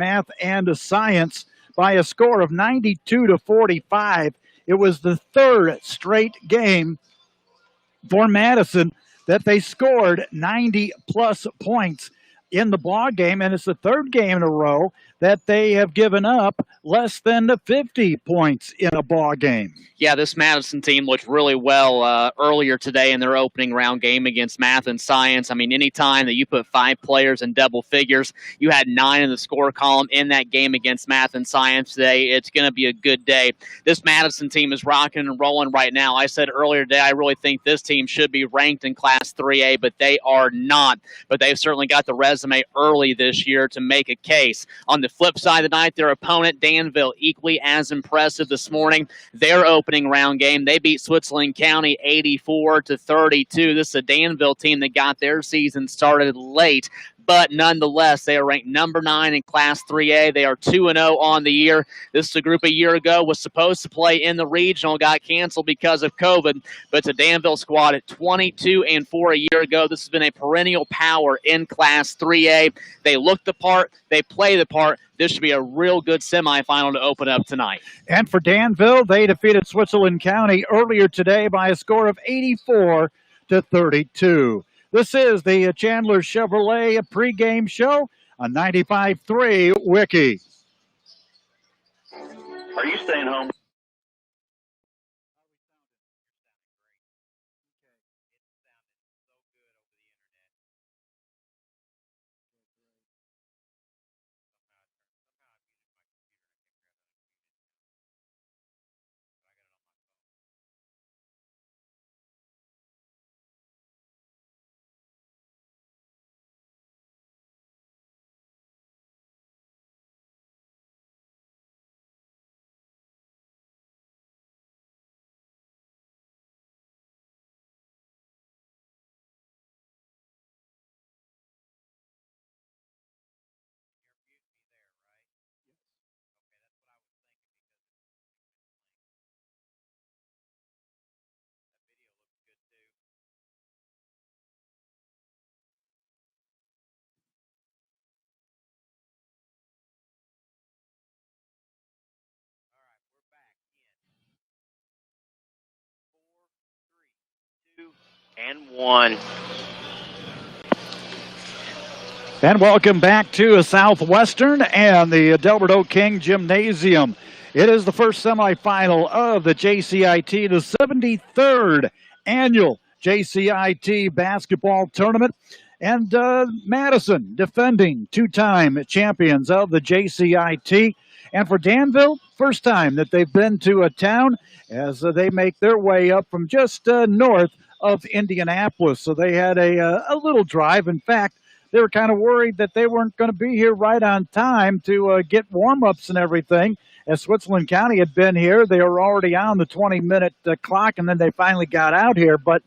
math and science by a score of 92-45. It was the third straight game for Madison that they scored 90-plus points in the ball game, and it's the third game in a row that they have given up less than 50 points in a ball game. Yeah, this Madison team looked really well earlier today in their opening round game against math and science. I mean, anytime that you put 5 players in double figures, you had 9 in the score column in that game against math and science today. It's going to be a good day. This Madison team is rocking and rolling right now. I said earlier today, I really think this team should be ranked in Class 3A, but they are not. But they've certainly got the resume early this year to make a case. On the flip side of the night, their opponent, Danville, equally as impressive this morning. Their opening round game, they beat Switzerland County 84-32. This is a Danville team that got their season started late, but nonetheless, they are ranked number 9 in Class 3A. They are 2-0 on the year. This is a group a year ago was supposed to play in the regional, got canceled because of COVID, but it's a Danville squad at 22-4 a year ago. This has been a perennial power in Class 3A. They look the part. They play the part. This should be a real good semifinal to open up tonight. And for Danville, they defeated Switzerland County earlier today by a score of 84-32. This is the Chandler Chevrolet pregame show on 95.3 Wiki. Are you staying home? And 1. And welcome back to Southwestern and the Delbert O. King Gymnasium. It is the first semifinal of the JCIT, the 73rd annual JCIT basketball tournament. And Madison, defending 2-time champions of the JCIT. And for Danville, first time that they've been to a town as they make their way up from just north of Indianapolis. So they had a little drive. In fact, they were kind of worried that they weren't going to be here right on time to get warm-ups and everything. As Switzerland County had been here, they were already on the 20-minute clock, and then they finally got out here. But,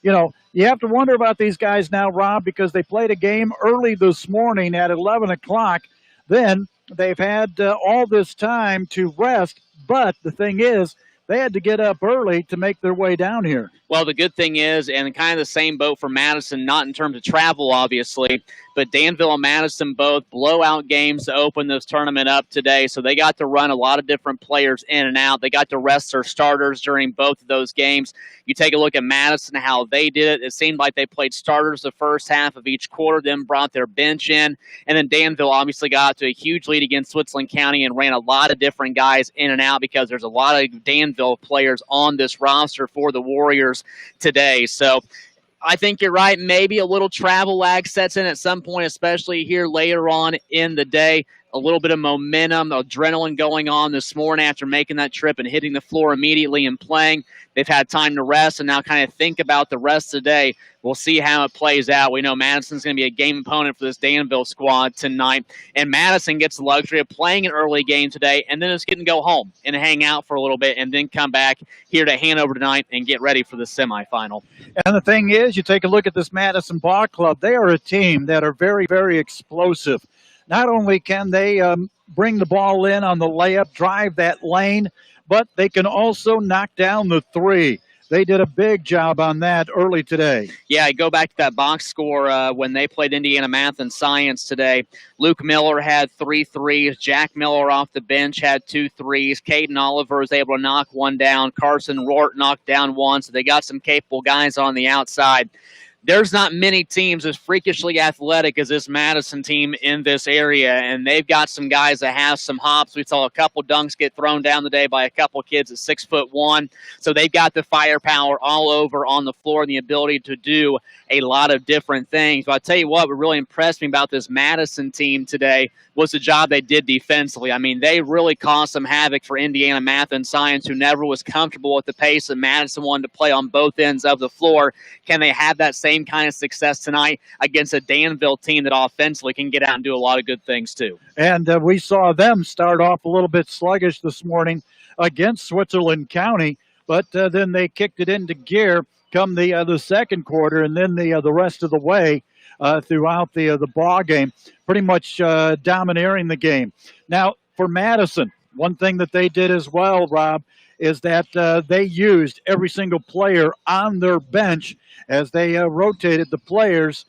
you know, you have to wonder about these guys now, Rob, because they played a game early this morning at 11 o'clock. Then they've had all this time to rest. But the thing is, they had to get up early to make their way down here. Well, the good thing is, and kind of the same boat for Madison, not in terms of travel, obviously, but Danville and Madison both blowout games to open this tournament up today. So they got to run a lot of different players in and out. They got to rest their starters during both of those games. You take a look at Madison, how they did it. It seemed like they played starters the first half of each quarter, then brought their bench in. And then Danville obviously got out to a huge lead against Switzerland County and ran a lot of different guys in and out because there's a lot of Danville players on this roster for the Warriors today. So I think you're right. Maybe a little travel lag sets in at some point, especially here later on in the day. A little bit of momentum, adrenaline going on this morning after making that trip and hitting the floor immediately and playing. They've had time to rest and now kind of think about the rest of the day. We'll see how it plays out. We know Madison's going to be a game opponent for this Danville squad tonight. And Madison gets the luxury of playing an early game today and then it's getting to go home and hang out for a little bit and then come back here to Hanover tonight and get ready for the semifinal. And the thing is, you take a look at this Madison Ball Club. They are a team that are very, very explosive. Not only can they bring the ball in on the layup, drive that lane, but they can also knock down the three. they did a big job on that early today. Yeah, I go back to that box score when they played Indiana Math and Science today. Luke Miller had 3 threes. Jack Miller off the bench had 2 threes. Caden Oliver was able to knock one down. Carson Rort knocked down one. So they got some capable guys on the outside. There's not many teams as freakishly athletic as this Madison team in this area, and they've got some guys that have some hops. We saw a couple dunks get thrown down today by a couple kids at 6'1", so they've got the firepower all over on the floor and the ability to do a lot of different things. But I'll tell you what really impressed me about this Madison team today was the job they did defensively. I mean, they really caused some havoc for Indiana Math and Science, who never was comfortable with the pace that Madison wanted to play on both ends of the floor. Can they have that same kind of success tonight against a Danville team that offensively can get out and do a lot of good things too? And we saw them start off a little bit sluggish this morning against Switzerland County, but then they kicked it into gear come the second quarter, and then the rest of the way throughout the ball game, pretty much domineering the game. Now, for Madison, one thing that they did as well, Rob, is that they used every single player on their bench as they rotated the players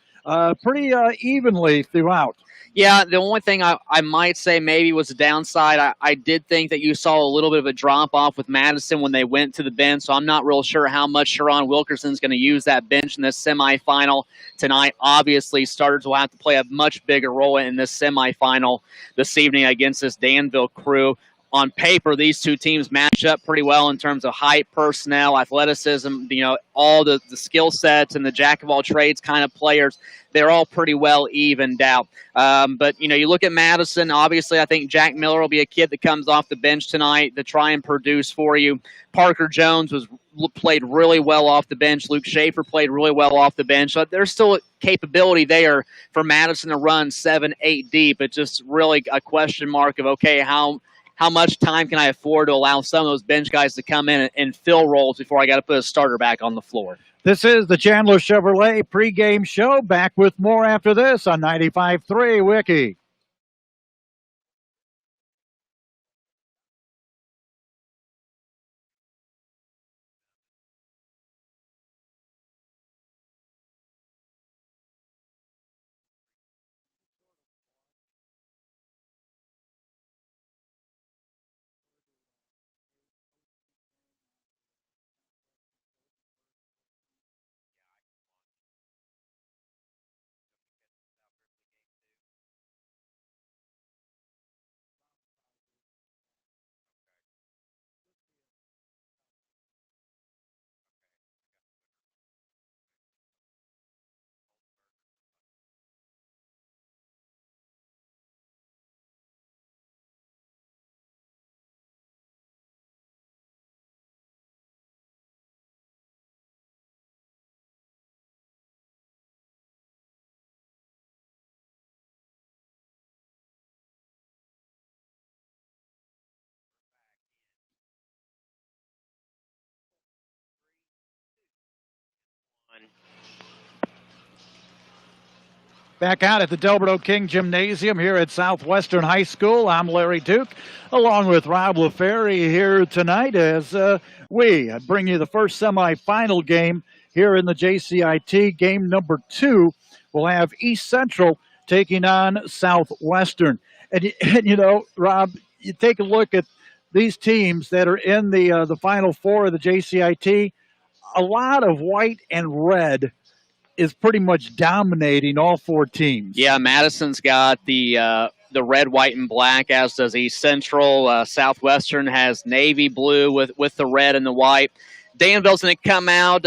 pretty evenly throughout. Yeah, the only thing I might say maybe was a downside. I did think that you saw a little bit of a drop-off with Madison when they went to the bench, so I'm not real sure how much Sharon Wilkerson's going to use that bench in this semifinal tonight. Obviously, starters will have to play a much bigger role in this semifinal this evening against this Danville crew. On paper, these two teams match up pretty well in terms of height, personnel, athleticism, all the skill sets and the jack-of-all-trades kind of players. They're all pretty well evened out. But, you look at Madison, obviously I think Jack Miller will be a kid that comes off the bench tonight to try and produce for you. Parker Jones played really well off the bench. Luke Schaefer played really well off the bench. So there's still a capability there for Madison to run 7-8 deep. It's just really a question mark of, okay, how much time can I afford to allow some of those bench guys to come in and fill roles before I got to put a starter back on the floor? This is the Chandler Chevrolet pregame show. Back with more after this on 95.3 Wiki. Back out at the Delbert O'King Gymnasium here at Southwestern High School. I'm Larry Duke, along with Rob LaFerry here tonight as we bring you the first semifinal game here in the JCIT. Game number 2 will have East Central taking on Southwestern. And Rob, you take a look at these teams that are in the Final Four of the JCIT. A lot of white and red is pretty much dominating all 4 teams. Yeah, Madison's got the red, white, and black, as does East Central. Southwestern has navy blue with the red and the white. Danville's going to come out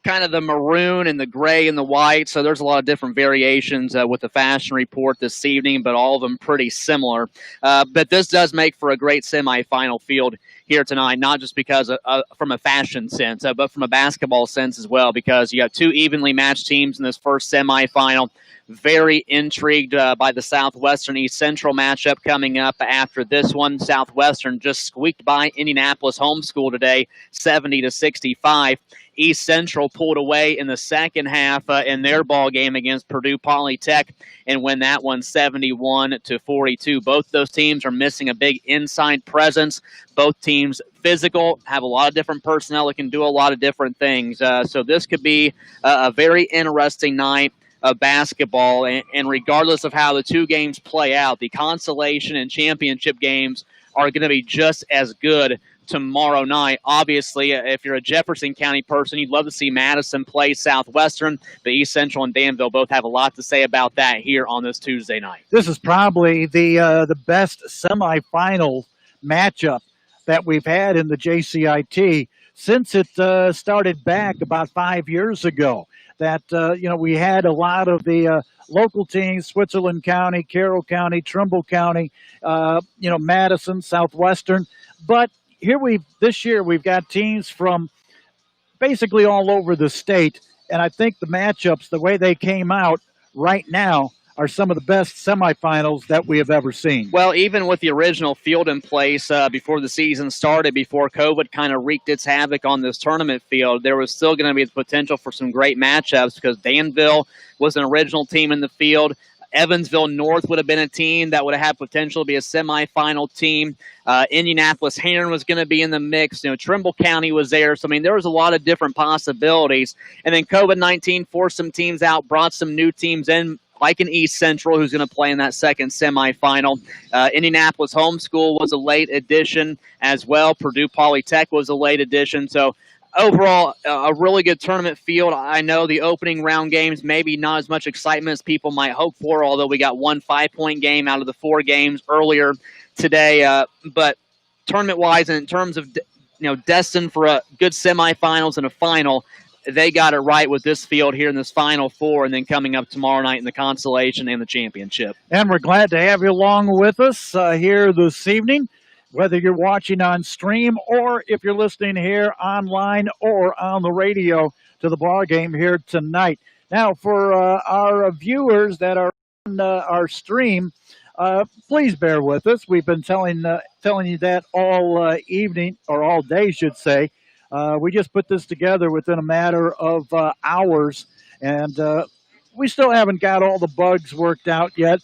kind of the maroon and the gray and the white, so there's a lot of different variations with the fashion report this evening, but all of them pretty similar. But this does make for a great semifinal field here tonight, not just because from a fashion sense, but from a basketball sense as well, because you have 2 evenly matched teams in this first semifinal. very intrigued by the Southwestern East Central matchup coming up after this one. Southwestern just squeaked by Indianapolis Homeschool today, 70-65. East Central pulled away in the second half in their ball game against Purdue Polytech and win that one 71-42. Both those teams are missing a big inside presence. Both teams physical, have a lot of different personnel that can do a lot of different things. So this could be a very interesting night of basketball. And regardless of how the two games play out, the consolation and championship games are going to be just as good tomorrow night. Obviously, if you're a Jefferson County person, you'd love to see Madison play Southwestern, but East Central and Danville both have a lot to say about that here on this Tuesday night. This is probably the best semifinal matchup that we've had in the JCIT since it started back about 5 years ago. That, we had a lot of the local teams, Switzerland County, Carroll County, Trimble County, Madison, Southwestern. But this year we've got teams from basically all over the state. And I think the matchups, the way they came out right now, are some of the best semifinals that we have ever seen. Well, even with the original field in place before the season started, before COVID kind of wreaked its havoc on this tournament field, there was still going to be the potential for some great matchups because Danville was an original team in the field. Evansville North would have been a team that would have had potential to be a semifinal team. Indianapolis Heron was going to be in the mix. Trimble County was there. So, there was a lot of different possibilities. And then COVID-19 forced some teams out, brought some new teams in, like an East Central, who's going to play in that second semifinal. Indianapolis Homeschool was a late addition as well. Purdue Polytech was a late addition. So overall, a really good tournament field. I know the opening round games, maybe not as much excitement as people might hope for, although we got one 5-point game out of the 4 games earlier today. But tournament-wise, and in terms of destined for a good semifinals and a final, they got it right with this field here in this Final Four, and then coming up tomorrow night in the consolation and the championship. And we're glad to have you along with us here this evening, whether you're watching on stream or if you're listening here online or on the radio to the ball game here tonight. Now, for our viewers that are on our stream, please bear with us. We've been telling you that all evening, or all day, should say. We just put this together within a matter of hours, and we still haven't got all the bugs worked out yet.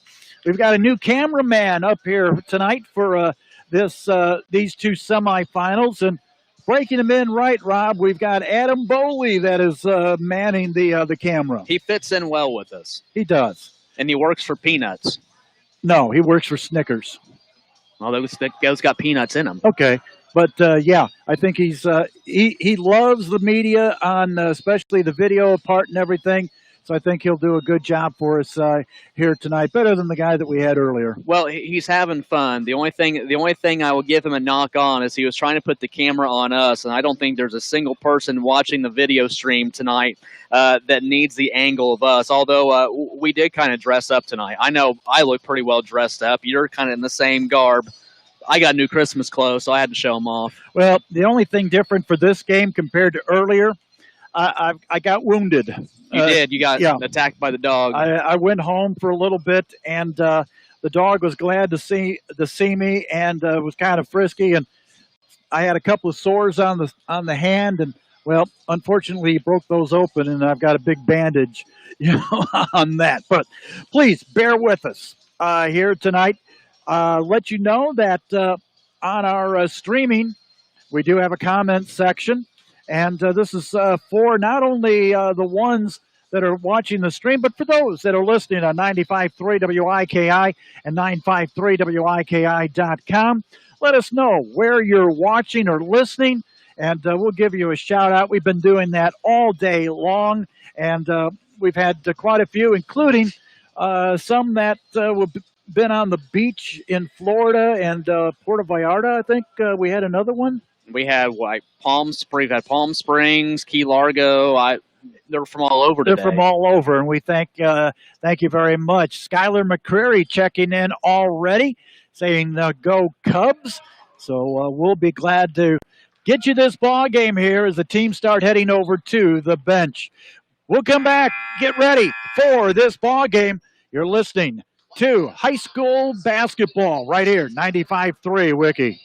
We've got a new cameraman up here tonight for these two semifinals, and breaking them in right, Rob, we've got Adam Boley that is manning the camera. He fits in well with us. He does. And he works for Peanuts. No, he works for Snickers. Well, those got peanuts in them. Okay. But, I think he loves the media on especially the video part and everything. So I think he'll do a good job for us here tonight, better than the guy that we had earlier. Well, he's having fun. The only thing I will give him a knock on is he was trying to put the camera on us, and I don't think there's a single person watching the video stream tonight that needs the angle of us, although we did kind of dress up tonight. I know I look pretty well dressed up. You're kind of in the same garb. I got new Christmas clothes, so I had to show them off. Well, the only thing different for this game compared to earlier, I got wounded. You did. You got attacked by the dog. I went home for a little bit, and the dog was glad to see me, and was kind of frisky. And I had a couple of sores on the hand, and well, unfortunately, he broke those open, and I've got a big bandage, on that. But please bear with us here tonight. Let you know that on our streaming, we do have a comment section. And this is for not only the ones that are watching the stream, but for those that are listening on 95.3 WIKI and 953WIKI.com. Let us know where you're watching or listening, and we'll give you a shout-out. We've been doing that all day long, and we've had quite a few, including some that have been on the beach in Florida and Puerto Vallarta. I think we had another one. We had Palm Springs, Key Largo. They're from all over today. They're from all over, and we thank you very much. Skylar McCreary checking in already, saying go Cubs. So we'll be glad to get you this ball game here as the teams start heading over to the bench. We'll come back. Get ready for this ball game. You're listening to high school basketball right here, 95.3 Wiki.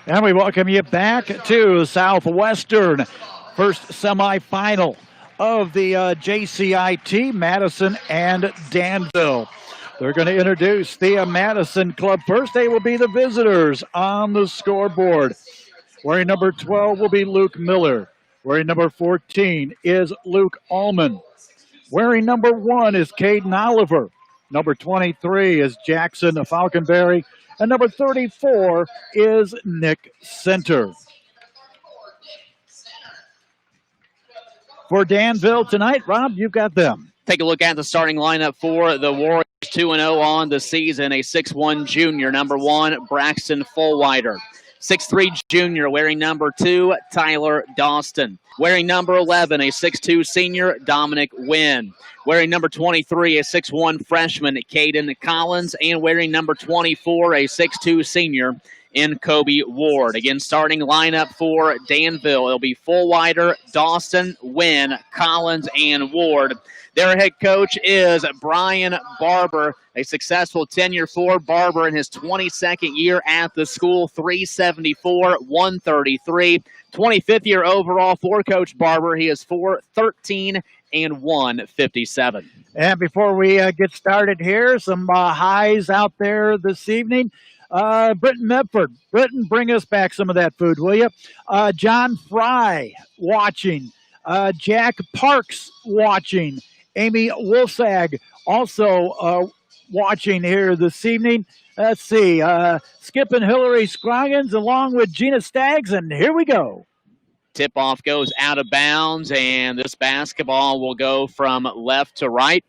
And we welcome you back to Southwestern, first semifinal of the JCIT, Madison and Danville. They're going to introduce the Madison club first. They will be the visitors on the scoreboard. Wearing number 12 will be Luke Miller. Wearing number 14 is Luke Allman. Wearing number 1 is Caden Oliver. Number 23 is Jackson Falconberry. And number 34 is Nick Center. For Danville tonight, Rob, you've got them. Take a look at the starting lineup for the Warriors. 2-0 on the season. A 6'1 junior, number 1, Braxton Fullwider. 6'3 junior, wearing number 2, Tyler Dawston. Wearing number 11, a 6'2 senior, Dominic Wynn. Wearing number 23, a 6'1 freshman, Caden Collins. And wearing number 24, a 6'2 senior, in Kobe Ward. Again, starting lineup for Danville. It'll be Fullwider, Dawson, Wynn, Collins, and Ward. Their head coach is Brian Barber, a successful tenure for Barber in his 22nd year at the school, 374, 133. 25th year overall for Coach Barber. He is 413 and 157. And before we get started here, some highs out there this evening. Britton Medford. Britton, bring us back some of that food, will you? John Fry watching. Jack Parks watching. Amy Wolfsag also watching here this evening. Let's see. Skip and Hillary Scroggins along with Gina Staggs, and here we go. Tip-off goes out of bounds, and this basketball will go from left to right.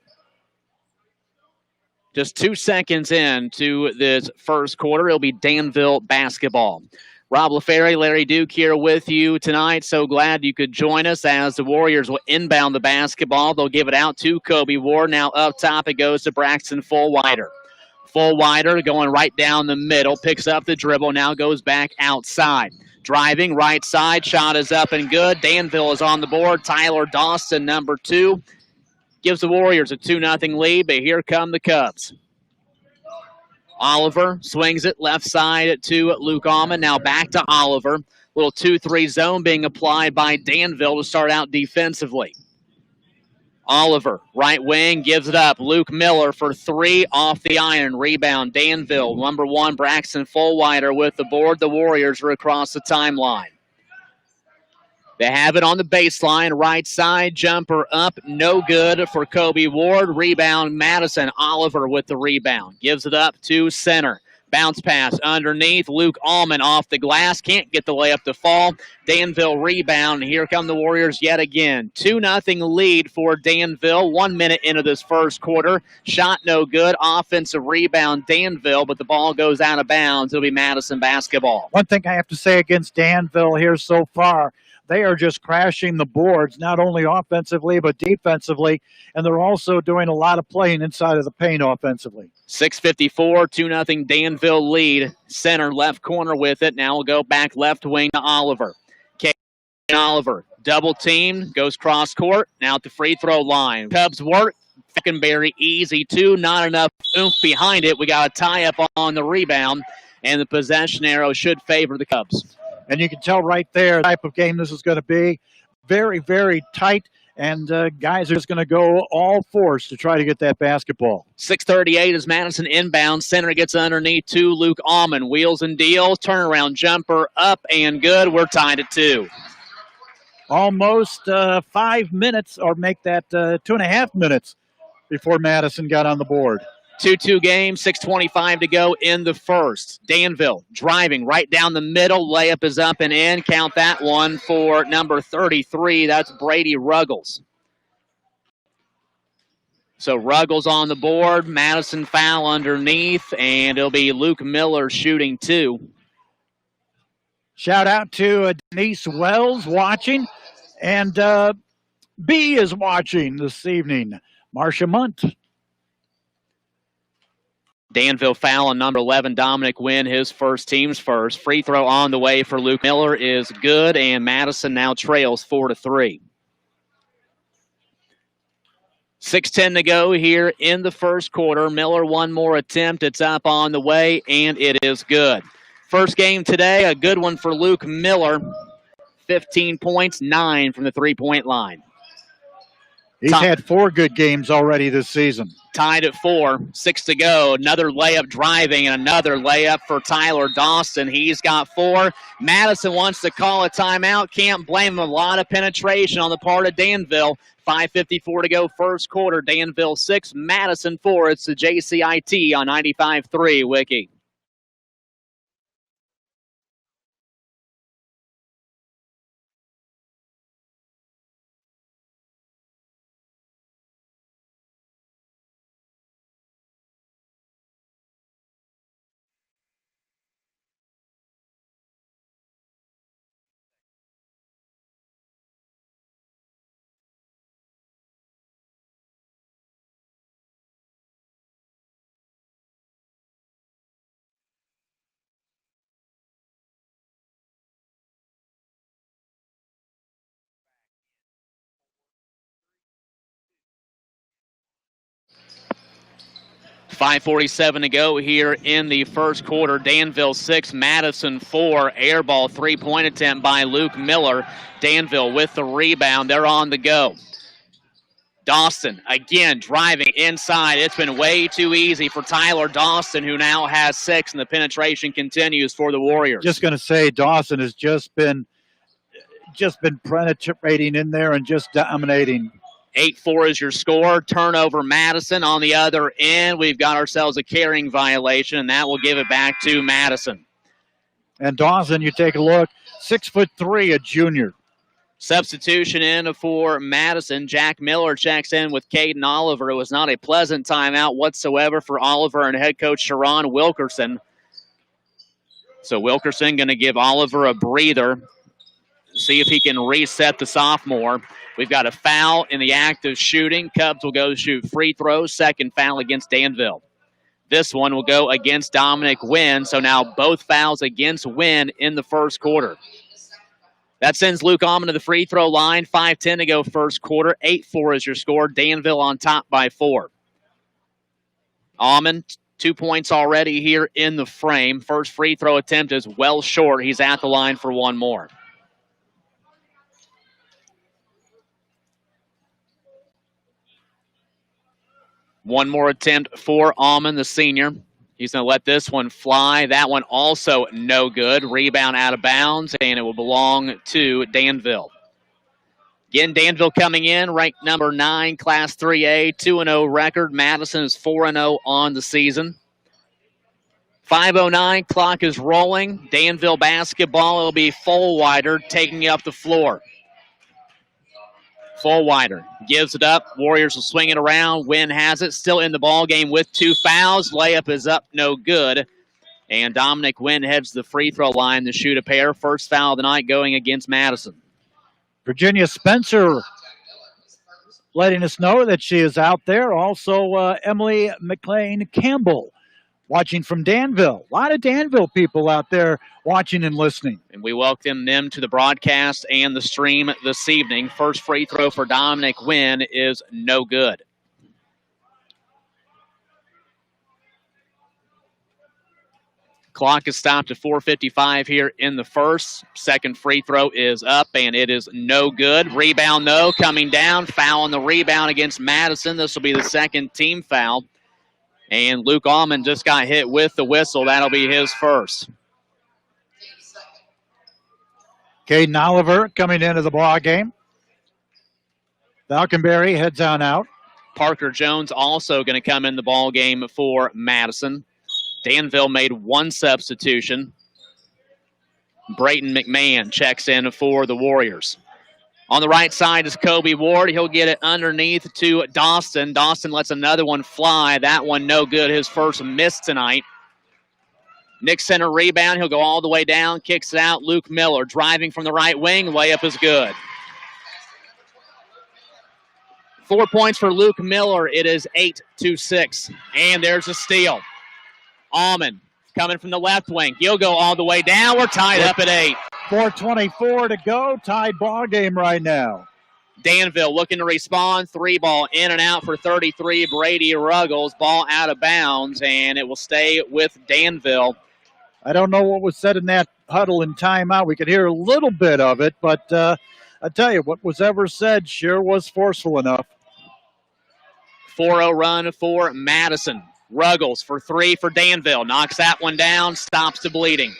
Just 2 seconds into this first quarter, it'll be Danville basketball. Rob LaFerry, Larry Duke here with you tonight. So glad you could join us as the Warriors will inbound the basketball. They'll give it out to Kobe Ward. Now up top it goes to Braxton Fullwider. Fullwider going right down the middle, picks up the dribble, now goes back outside. Driving right side, shot is up and good. Danville is on the board. Tyler Dawson, number 2, gives the Warriors a 2-0 lead, but here come the Cubs. Oliver swings it left side to Luke Allman. Now back to Oliver. Little 2-3 zone being applied by Danville to start out defensively. Oliver, right wing, gives it up. Luke Miller for 3 off the iron. Rebound, Danville. Number 1, Braxton Fullwider with the board. The Warriors are across the timeline. They have it on the baseline, right side, jumper up, no good for Kobe Ward. Rebound, Madison. Oliver with the rebound. Gives it up to center. Bounce pass underneath. Luke Allman off the glass. Can't get the layup to fall. Danville rebound. Here come the Warriors yet again. 2-0 lead for Danville. 1 minute into this first quarter. Shot no good. Offensive rebound, Danville, but the ball goes out of bounds. It'll be Madison basketball. One thing I have to say against Danville here so far, they are just crashing the boards, not only offensively but defensively, and they're also doing a lot of playing inside of the paint offensively. 6:54, 2-0 Danville lead. Center left corner with it. Now we'll go back left wing to Oliver. Oliver, double team, goes cross court. Now at the free throw line. Cubs work. Falconberry easy 2, not enough oomph behind it. We got a tie up on the rebound. and the possession arrow should favor the Cubs. And you can tell right there the type of game this is going to be. Very, very tight, and guys are just going to go all force to try to get that basketball. 6:38 as Madison inbound. Center gets underneath to Luke Allman. Wheels and deals. Turnaround jumper up and good. We're tied at 2. Almost 5 minutes, or make that 2.5 minutes before Madison got on the board. 2-2 game, 6:25 to go in the first. Danville driving right down the middle. Layup is up and in. Count that one for number 33. That's Brady Ruggles. So Ruggles on the board. Madison foul underneath, and it'll be Luke Miller shooting 2. Shout out to Denise Wells watching, and B is watching this evening. Marcia Munt. Danville foul on number 11, Dominic Wynn, his first, team's first. Free throw on the way for Luke Miller is good, and Madison now trails 4-3. 6:10 to go here in the first quarter. Miller one more attempt. It's up on the way, and it is good. First game today, a good one for Luke Miller. 15 points, 9 from the three-point line. He's had 4 good games already this season. Tied at 4, 6 to go. Another layup driving and another layup for Tyler Dawson. He's got 4. Madison wants to call a timeout. Can't blame him. A lot of penetration on the part of Danville. 5:54 to go first quarter. Danville 6, Madison 4. It's the JCIT on 95.3 Wiki. .547 to go here in the first quarter. Danville 6, Madison 4. Air ball three-point attempt by Luke Miller. Danville with the rebound. They're on the go. Dawson again driving inside. It's been way too easy for Tyler Dawson, who now has 6, and the penetration continues for the Warriors. Just going to say Dawson has just been penetrating in there and just dominating. 8-4 is your score. Turnover Madison. On the other end, we've got ourselves a carrying violation, and that will give it back to Madison. And Dawson, you take a look, 6'3", a junior. Substitution in for Madison. Jack Miller checks in with Caden Oliver. It was not a pleasant timeout whatsoever for Oliver and head coach Sharon Wilkerson. So Wilkerson going to give Oliver a breather, see if he can reset the sophomore. We've got a foul in the act of shooting. Cubs will go shoot free throws. Second foul against Danville. This one will go against Dominic Wynn. So now both fouls against Wynn in the first quarter. That sends Luke Allman to the free throw line. 5:10 to go first quarter. 8-4 is your score. Danville on top by 4. Allman, 2 points already here in the frame. First free throw attempt is well short. He's at the line for one more. One more attempt for Allman, the senior. He's going to let this one fly. That one also no good. Rebound out of bounds, and it will belong to Danville. Again, Danville coming in, ranked number 9, Class 3A, 2-0 record. Madison is 4-0 on the season. 5:09, clock is rolling. Danville basketball, it'll be Fullwider taking up the floor. Fullwider gives it up. Warriors will swing it around. Wynn has it. Still in the ball game with 2 fouls. Layup is up, no good. And Dominic Wynn heads to the free throw line to shoot a pair. First foul of the night going against Madison. Virginia Spencer letting us know that she is out there. Also, Emily McLean Campbell watching from Danville. A lot of Danville people out there watching and listening. And we welcome them to the broadcast and the stream this evening. First free throw for Dominic Wynn is no good. Clock is stopped at 4:55 here in the first. Second free throw is up, and it is no good. Rebound, no, coming down. Foul on the rebound against Madison. This will be the second team foul. And Luke Allman just got hit with the whistle. That'll be his first. Caden Oliver coming into the ball game. Falconberry heads on out. Parker Jones also going to come in the ball game for Madison. Danville made one substitution. Brayton McMahon checks in for the Warriors. On the right side is Kobe Ward. He'll get it underneath to Dawson. Dawson lets another one fly. That one no good. His first miss tonight. Nick center rebound. He'll go all the way down. Kicks it out. Luke Miller driving from the right wing. Layup is good. 4 points for Luke Miller. It is 8-6. And there's a steal. Allman coming from the left wing. He'll go all the way down. We're tied up at 8. 4:24 to go. Tied ball game right now. Danville looking to respond. 3-ball in and out for 33. Brady Ruggles. Ball out of bounds, and it will stay with Danville. I don't know what was said in that huddle and timeout. We could hear a little bit of it, but I tell you, what was ever said sure was forceful enough. 4-0 run for Madison. Ruggles for 3 for Danville. Knocks that one down. Stops the bleeding.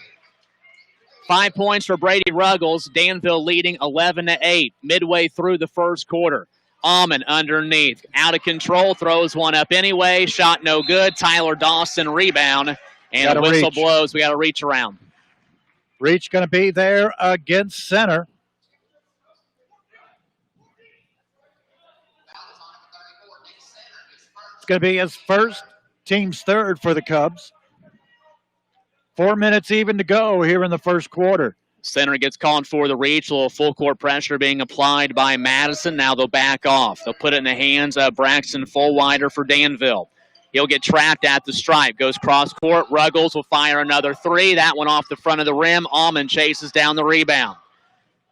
5 points for Brady Ruggles. Danville leading 11-8. Midway through the first quarter. Allman underneath. Out of control. Throws one up anyway. Shot no good. Tyler Dawson rebound. And a whistle blows. We got to reach around. Reach going to be there against center. It's going to be his first. Team's third for the Cubs. 4 minutes even to go here in the first quarter. Center gets called for the reach. A little full court pressure being applied by Madison. Now they'll back off. They'll put it in the hands of Braxton Fullwider for Danville. He'll get trapped at the stripe. Goes cross court. Ruggles will fire another 3. That one off the front of the rim. Allman chases down the rebound.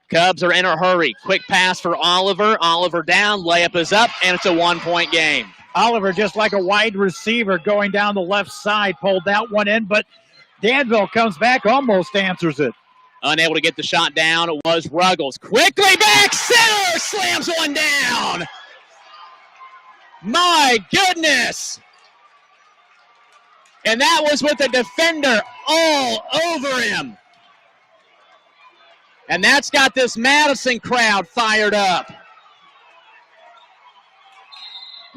Cubs are in a hurry. Quick pass for Oliver. Oliver down. Layup is up, and it's a 1-point game. Oliver, just like a wide receiver going down the left side, pulled that one in, but Danville comes back, almost answers it. Unable to get the shot down, it was Ruggles. Quickly back, center, slams one down. My goodness. And that was with the defender all over him. And that's got this Madison crowd fired up.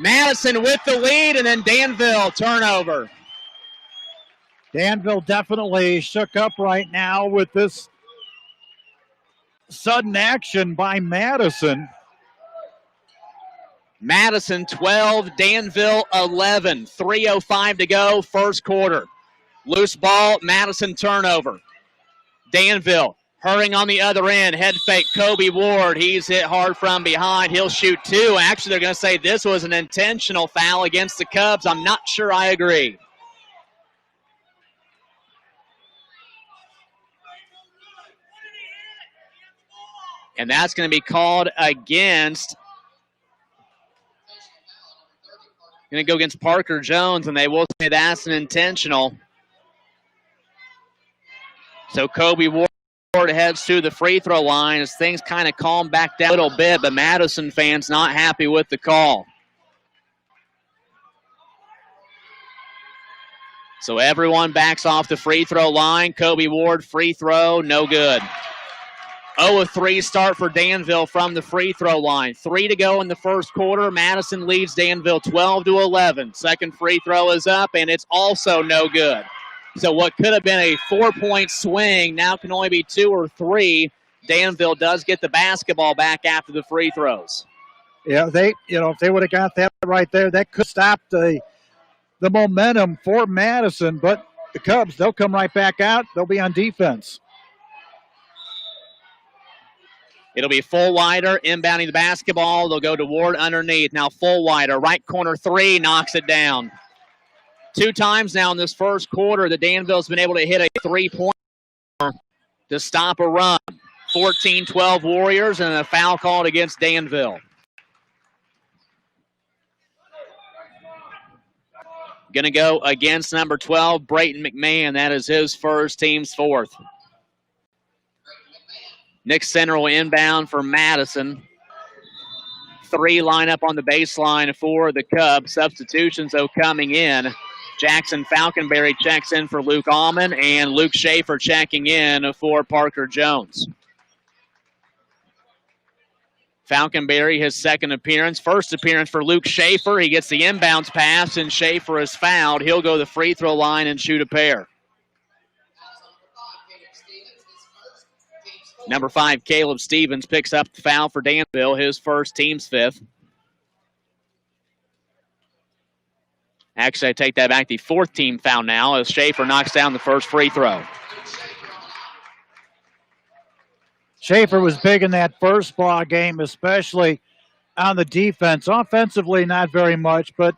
Madison with the lead, and then Danville turnover. Danville definitely shook up right now with this sudden action by Madison. Madison 12, Danville 11. 3:05 to go, first quarter. Loose ball, Madison turnover. Danville hurrying on the other end, head fake Kobe Ward. He's hit hard from behind. He'll shoot 2. Actually, they're going to say this was an intentional foul against the Cubs. I'm not sure I agree. And that's going to be called against. Going to go against Parker Jones, and they will say that's an intentional. So Kobe Ward heads to the free throw line as things kind of calm back down a little bit, but Madison fans not happy with the call. So everyone backs off the free throw line. Kobe Ward, free throw, no good. 0-3 start for Danville from the free throw line. 3 to go in the first quarter. Madison leads Danville 12-11. Second free throw is up, and it's also no good. So what could have been a 4-point swing now can only be 2 or 3. Danville does get the basketball back after the free throws. Yeah, if they would have got that right there, that could stop the momentum for Madison. But the Cubs, they'll come right back out. They'll be on defense. It'll be Fullwider inbounding the basketball. They'll go to Ward underneath. Now Fullwider, right corner 3, knocks it down. 2 times now in this first quarter that Danville's been able to hit a 3-point to stop a run. 14-12 Warriors and a foul called against Danville. Going to go against number 12, Brayton McMahon. That is his first, team's fourth. Nick Center will inbound for Madison. 3 line up on the baseline for the Cubs. Substitutions, though, coming in. Jackson Falconberry checks in for Luke Allman, and Luke Schaefer checking in for Parker Jones. Falconberry, his second appearance. First appearance for Luke Schaefer. He gets the inbounds pass, and Schaefer is fouled. He'll go to the free throw line and shoot a pair. Number 5, Caleb Stevens, picks up the foul for Danville, his first, team's fifth. Actually, I take that back. The 4th team foul now as Schaefer knocks down the first free throw. Schaefer was big in that first ball game, especially on the defense. Offensively, not very much, but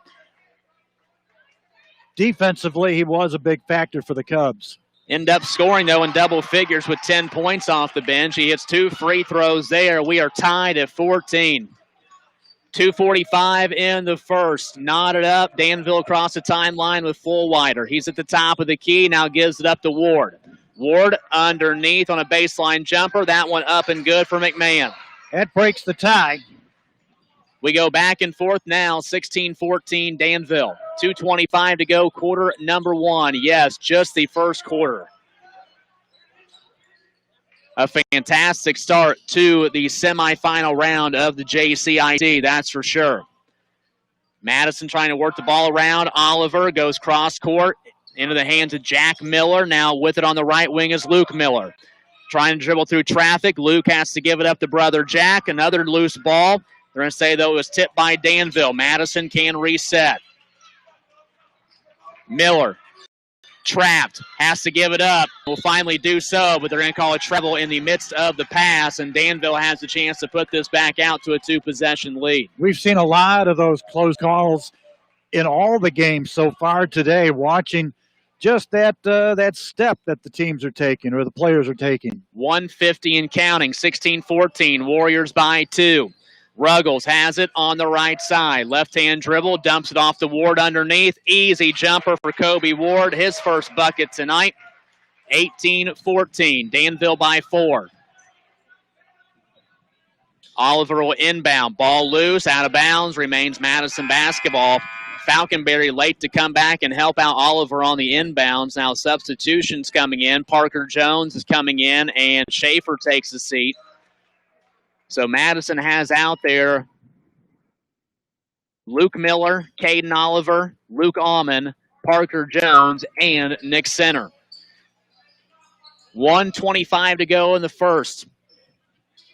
defensively, he was a big factor for the Cubs. End up scoring, though, in double figures with 10 points off the bench. He hits 2 free throws there. We are tied at 14. 2:45 in the first. Knotted up. Danville across the timeline with Fullwider. He's at the top of the key. Now gives it up to Ward. Ward underneath on a baseline jumper. That one up and good for McMahon. That breaks the tie. We go back and forth now. 16-14 Danville. 2:25 to go, quarter number 1. Yes, just the first quarter. A fantastic start to the semifinal round of the JCIT, that's for sure. Madison trying to work the ball around. Oliver goes cross court into the hands of Jack Miller. Now with it on the right wing is Luke Miller. Trying to dribble through traffic. Luke has to give it up to brother Jack. Another loose ball. They're going to say, though, it was tipped by Danville. Madison can reset. Miller, trapped, has to give it up. Will finally do so, but they're going to call a treble in the midst of the pass, and Danville has the chance to put this back out to a 2-possession lead. We've seen a lot of those close calls in all the games so far today, watching just that step that the teams are taking or the players are taking. 150 and counting, 16-14, Warriors by 2. Ruggles has it on the right side. Left-hand dribble, dumps it off to Ward underneath. Easy jumper for Kobe Ward. His first bucket tonight. 18-14. Danville by 4. Oliver will inbound. Ball loose, out of bounds. Remains Madison basketball. Falconberry late to come back and help out Oliver on the inbounds. Now substitutions coming in. Parker Jones is coming in, and Schaefer takes a seat. So Madison has out there Luke Miller, Caden Oliver, Luke Allman, Parker Jones, and Nick Center. 1:25 to go in the first.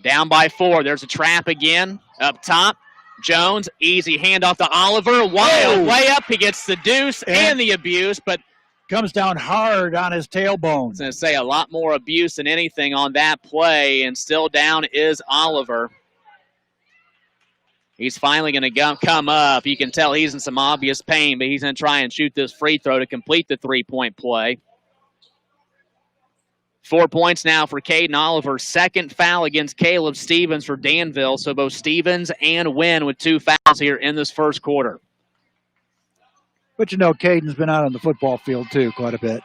Down by 4. There's a trap again up top. Jones, easy handoff to Oliver. Way up. He gets the deuce and the abuse, but comes down hard on his tailbone. I was going to say a lot more abuse than anything on that play, and still down is Oliver. He's finally going to come up. You can tell he's in some obvious pain, but he's going to try and shoot this free throw to complete the 3-point play. 4 points now for Caden Oliver. Second foul against Caleb Stevens for Danville, so both Stevens and Wynn with 2 fouls here in this first quarter. But you know, Caden's been out on the football field, too, quite a bit.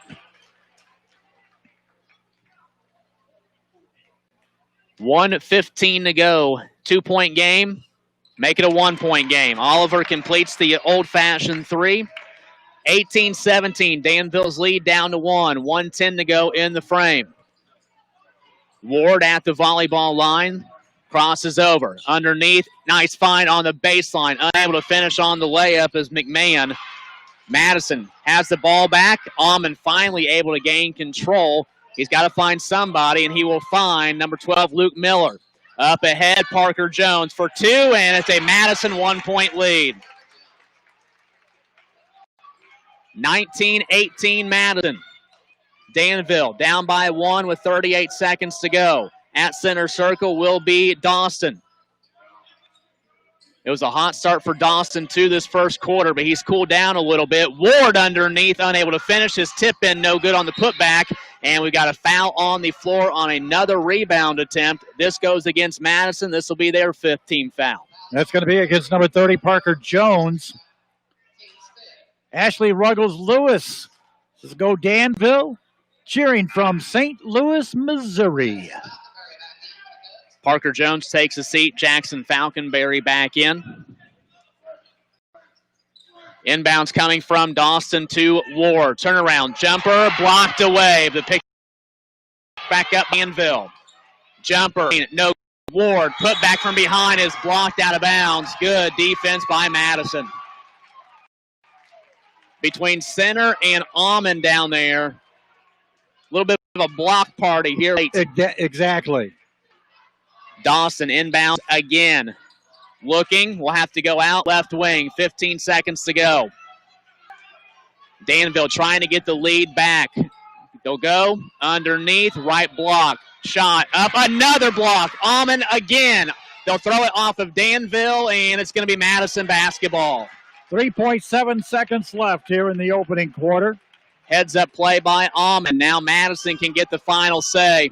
1:15 to go. 2-point game. Make it a 1-point game. Oliver completes the old-fashioned 3. 18-17. Danville's lead down to 1. 1:10 to go in the frame. Ward at the volleyball line. Crosses over. Underneath. Nice find on the baseline. Unable to finish on the layup is McMahon. Madison has the ball back. Allman finally able to gain control. He's got to find somebody, and he will find number 12, Luke Miller. Up ahead, Parker Jones for 2, and it's a Madison 1-point lead. 19-18 Madison. Danville down by 1 with 38 seconds to go. At center circle will be Dawson. It was a hot start for Dawson to this first quarter, but he's cooled down a little bit. Ward underneath, unable to finish. His tip in, no good on the putback. And we've got a foul on the floor on another rebound attempt. This goes against Madison. This will be their 15th foul. That's going to be against number 30, Parker Jones. Ashley Ruggles-Lewis. Let's go Danville, cheering from St. Louis, Missouri. Parker Jones takes a seat. Jackson Falconberry back in. Inbounds coming from Dawson to Ward. Turnaround jumper blocked away. The pick back up Danville. Jumper, no. Ward put back from behind is blocked out of bounds. Good defense by Madison. Between center and Almond down there, a little bit of a block party here. Exactly. Dawson inbounds again. Looking, will have to go out left wing. 15 seconds to go. Danville trying to get the lead back. They'll go underneath, right block. Shot up, another block. Almond again. They'll throw it off of Danville, and it's going to be Madison basketball. 3.7 seconds left here in the opening quarter. Heads up play by Almond. Now Madison can get the final say.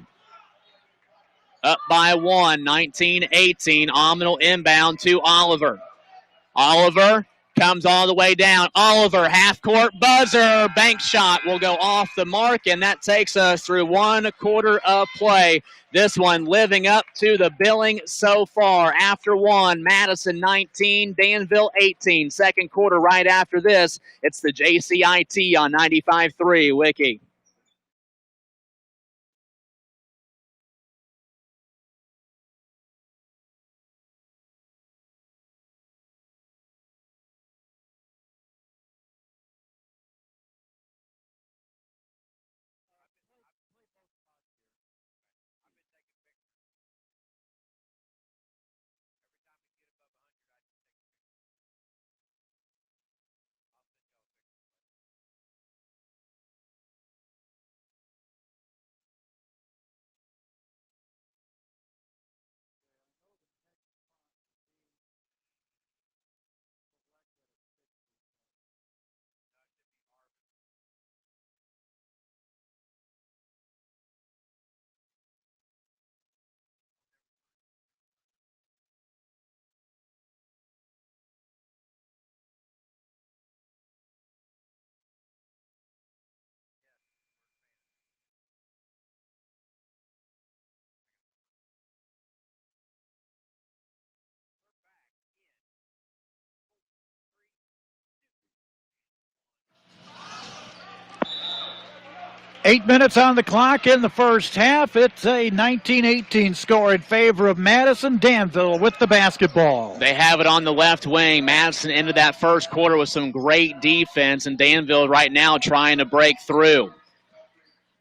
Up by 1, 19-18. Almond will inbound to Oliver. Oliver comes all the way down. Oliver, half-court buzzer. Bank shot will go off the mark, and that takes us through 1 quarter of play. This one living up to the billing so far. After 1, Madison 19, Danville 18. Second quarter right after this, it's the JCIT on 95.3 Wiki. Eight minutes on the clock in the first half. It's a 19-18 score in favor of Madison. Danville with the basketball. They have it on the left wing. Madison ended that first quarter with some great defense, and Danville right now trying to break through.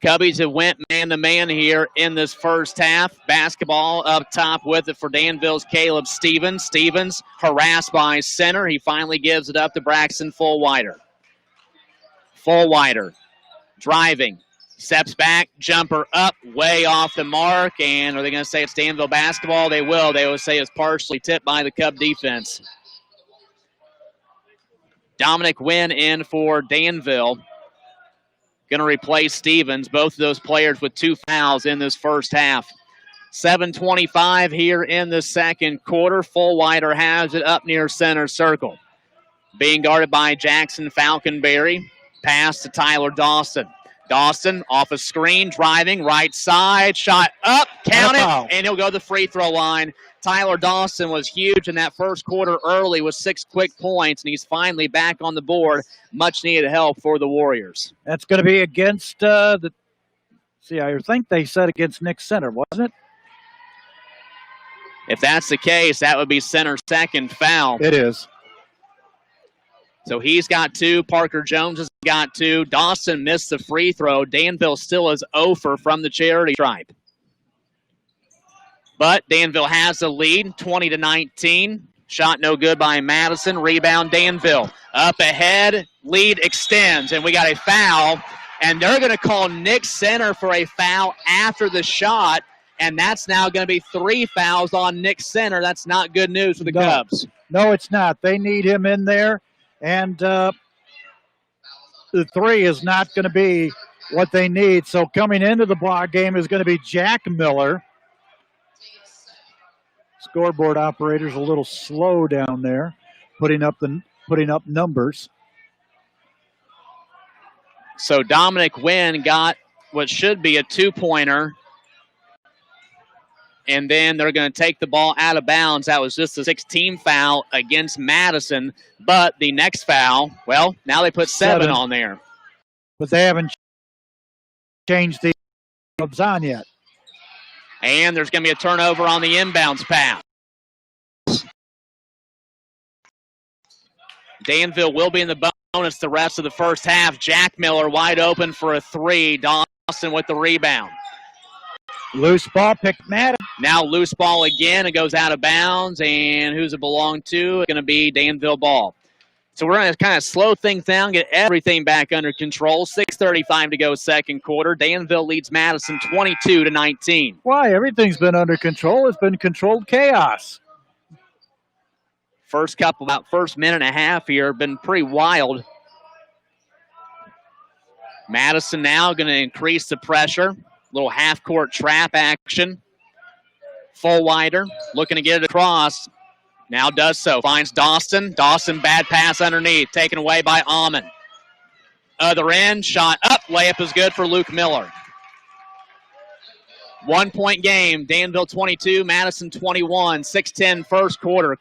Cubbies have went man-to-man here in this first half. Basketball up top with it for Danville's Caleb Stevens. Stevens harassed by center. He finally gives it up to Braxton Fullwider. Fullwider driving. Steps back, jumper up, way off the mark, and are they going to say it's Danville basketball? They will. They will say it's partially tipped by the Cub defense. Dominic Wynn in for Danville. Going to replace Stevens. Both of those players with 2 fouls in this first half. 7:25 here in the second quarter. Fullwider has it up near center circle. Being guarded by Jackson Falconberry. Pass to Tyler Dawson. Dawson off a screen, driving, right side, shot up, count it, and he'll go to the free throw line. Tyler Dawson was huge in that first quarter early with 6 quick points, and he's finally back on the board. Much needed help for the Warriors. That's going to be against I think they said against Nick Center, wasn't it? If that's the case, that would be Center's second foul. It is. So he's got 2. Parker Jones has got 2. Dawson missed the free throw. Danville still is 0 from the charity stripe. But Danville has the lead, 20-19. Shot no good by Madison. Rebound Danville. Up ahead, lead extends, and we got a foul. And they're going to call Nick Center for a foul after the shot, and that's now going to be 3 fouls on Nick Center. That's not good news for the Cubs. No, it's not. They need him in there. And the 3 is not going to be what they need. So coming into the ball game is going to be Jack Miller. Scoreboard operator's a little slow down there, putting up numbers. So Dominic Wynn got what should be a two-pointer. And then they're going to take the ball out of bounds. That was just a 16 foul against Madison. But the next foul, well, now they put seven on there. But they haven't changed the clubs on yet. And there's going to be a turnover on the inbounds pass. Danville will be in the bonus the rest of the first half. Jack Miller wide open for a three. Dawson with the rebound. Loose ball picked Madison. Now loose ball again. It goes out of bounds. And who's it belong to? It's going to be Danville ball. So we're going to kind of slow things down, get everything back under control. 6:35 to go second quarter. Danville leads Madison 22-19. Why? Everything's been under control. It's been controlled chaos. First minute and a half here, been pretty wild. Madison now going to increase the pressure. Little half-court trap action. Fullwider looking to get it across. Now does so. Finds Dawson. Dawson, bad pass underneath. Taken away by Amon. Other end, shot up. Layup is good for Luke Miller. 1 point game. Danville 22, Madison 21. 6:10 first quarter.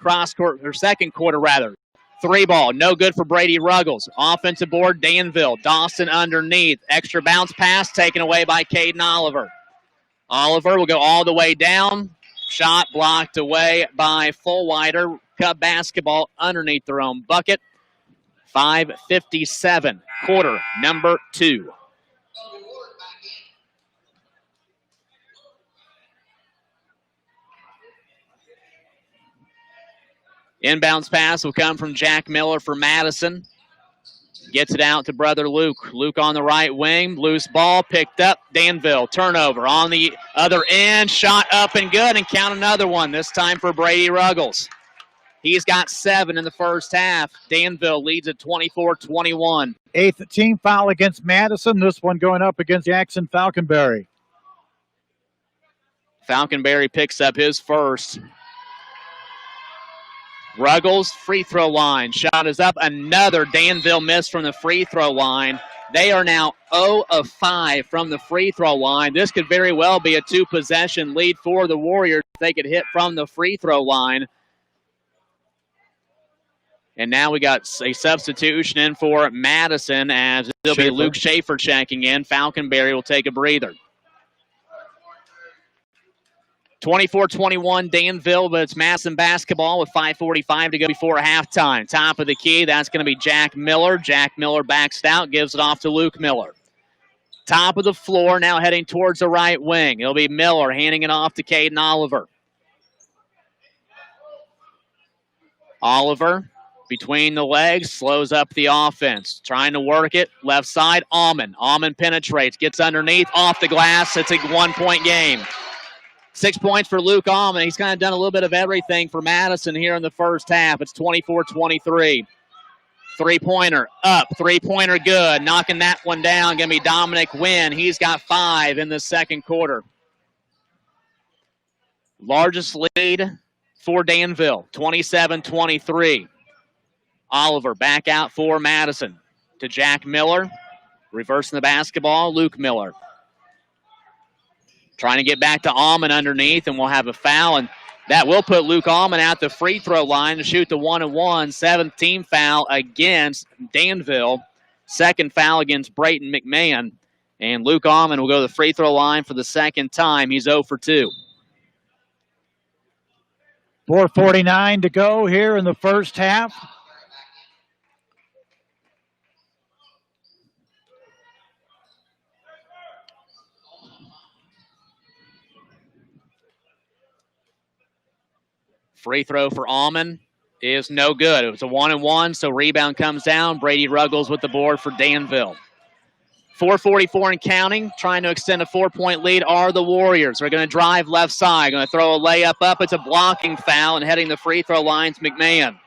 Second quarter rather. Three ball. No good for Brady Ruggles. Offensive board, Danville. Dawson underneath. Extra bounce pass taken away by Caden Oliver. Oliver will go all the way down. Shot blocked away by Fullwider. Cub basketball underneath their own bucket. 5:57, quarter number 2. Inbounds pass will come from Jack Miller for Madison. Gets it out to brother Luke. Luke on the right wing. Loose ball picked up. Danville. Turnover on the other end. Shot up and good. And count another one. This time for Brady Ruggles. He's got 7 in the first half. Danville leads at 24-21. 8th team foul against Madison. This one going up against Jackson Falconberry. Falconberry picks up his first. Ruggles, free throw line. Shot is up. Another Danville miss from the free throw line. They are now 0 of 5 from the free throw line. This could very well be a 2-possession lead for the Warriors if they could hit from the free throw line. And now we got a substitution in for Madison as it'll be Luke Schaefer checking in. Falconberry will take a breather. 24-21 Danville, but it's Madison basketball with 5:45 to go before halftime. Top of the key, that's going to be Jack Miller. Jack Miller backs out, gives it off to Luke Miller. Top of the floor, now heading towards the right wing. It'll be Miller handing it off to Caden Oliver. Oliver, between the legs, slows up the offense. Trying to work it, left side, Almond. Almond penetrates, gets underneath, off the glass. It's a 1-point game. 6 points for Luke Almond. He's kind of done a little bit of everything for Madison here in the first half. It's 24-23. Three-pointer up, three-pointer good. Knocking that one down, going to be Dominic Wynn. He's got 5 in the second quarter. Largest lead for Danville, 27-23. Oliver back out for Madison to Jack Miller. Reversing the basketball, Luke Miller. Trying to get back to Almond underneath, and we'll have a foul, and that will put Luke Almond at the free throw line to shoot the 1-1. 7th team foul against Danville. Second foul against Brayton McMahon. And Luke Almond will go to the free throw line for the second time. He's 0 for 2. 4:49 to go here in the first half. Free throw for Almond is no good. It was a 1-1, so rebound comes down. Brady Ruggles with the board for Danville. 4:44 and counting. Trying to extend a 4-point lead are the Warriors. They're going to drive left side. Going to throw a layup up. It's a blocking foul, and heading the free throw line's McMahon.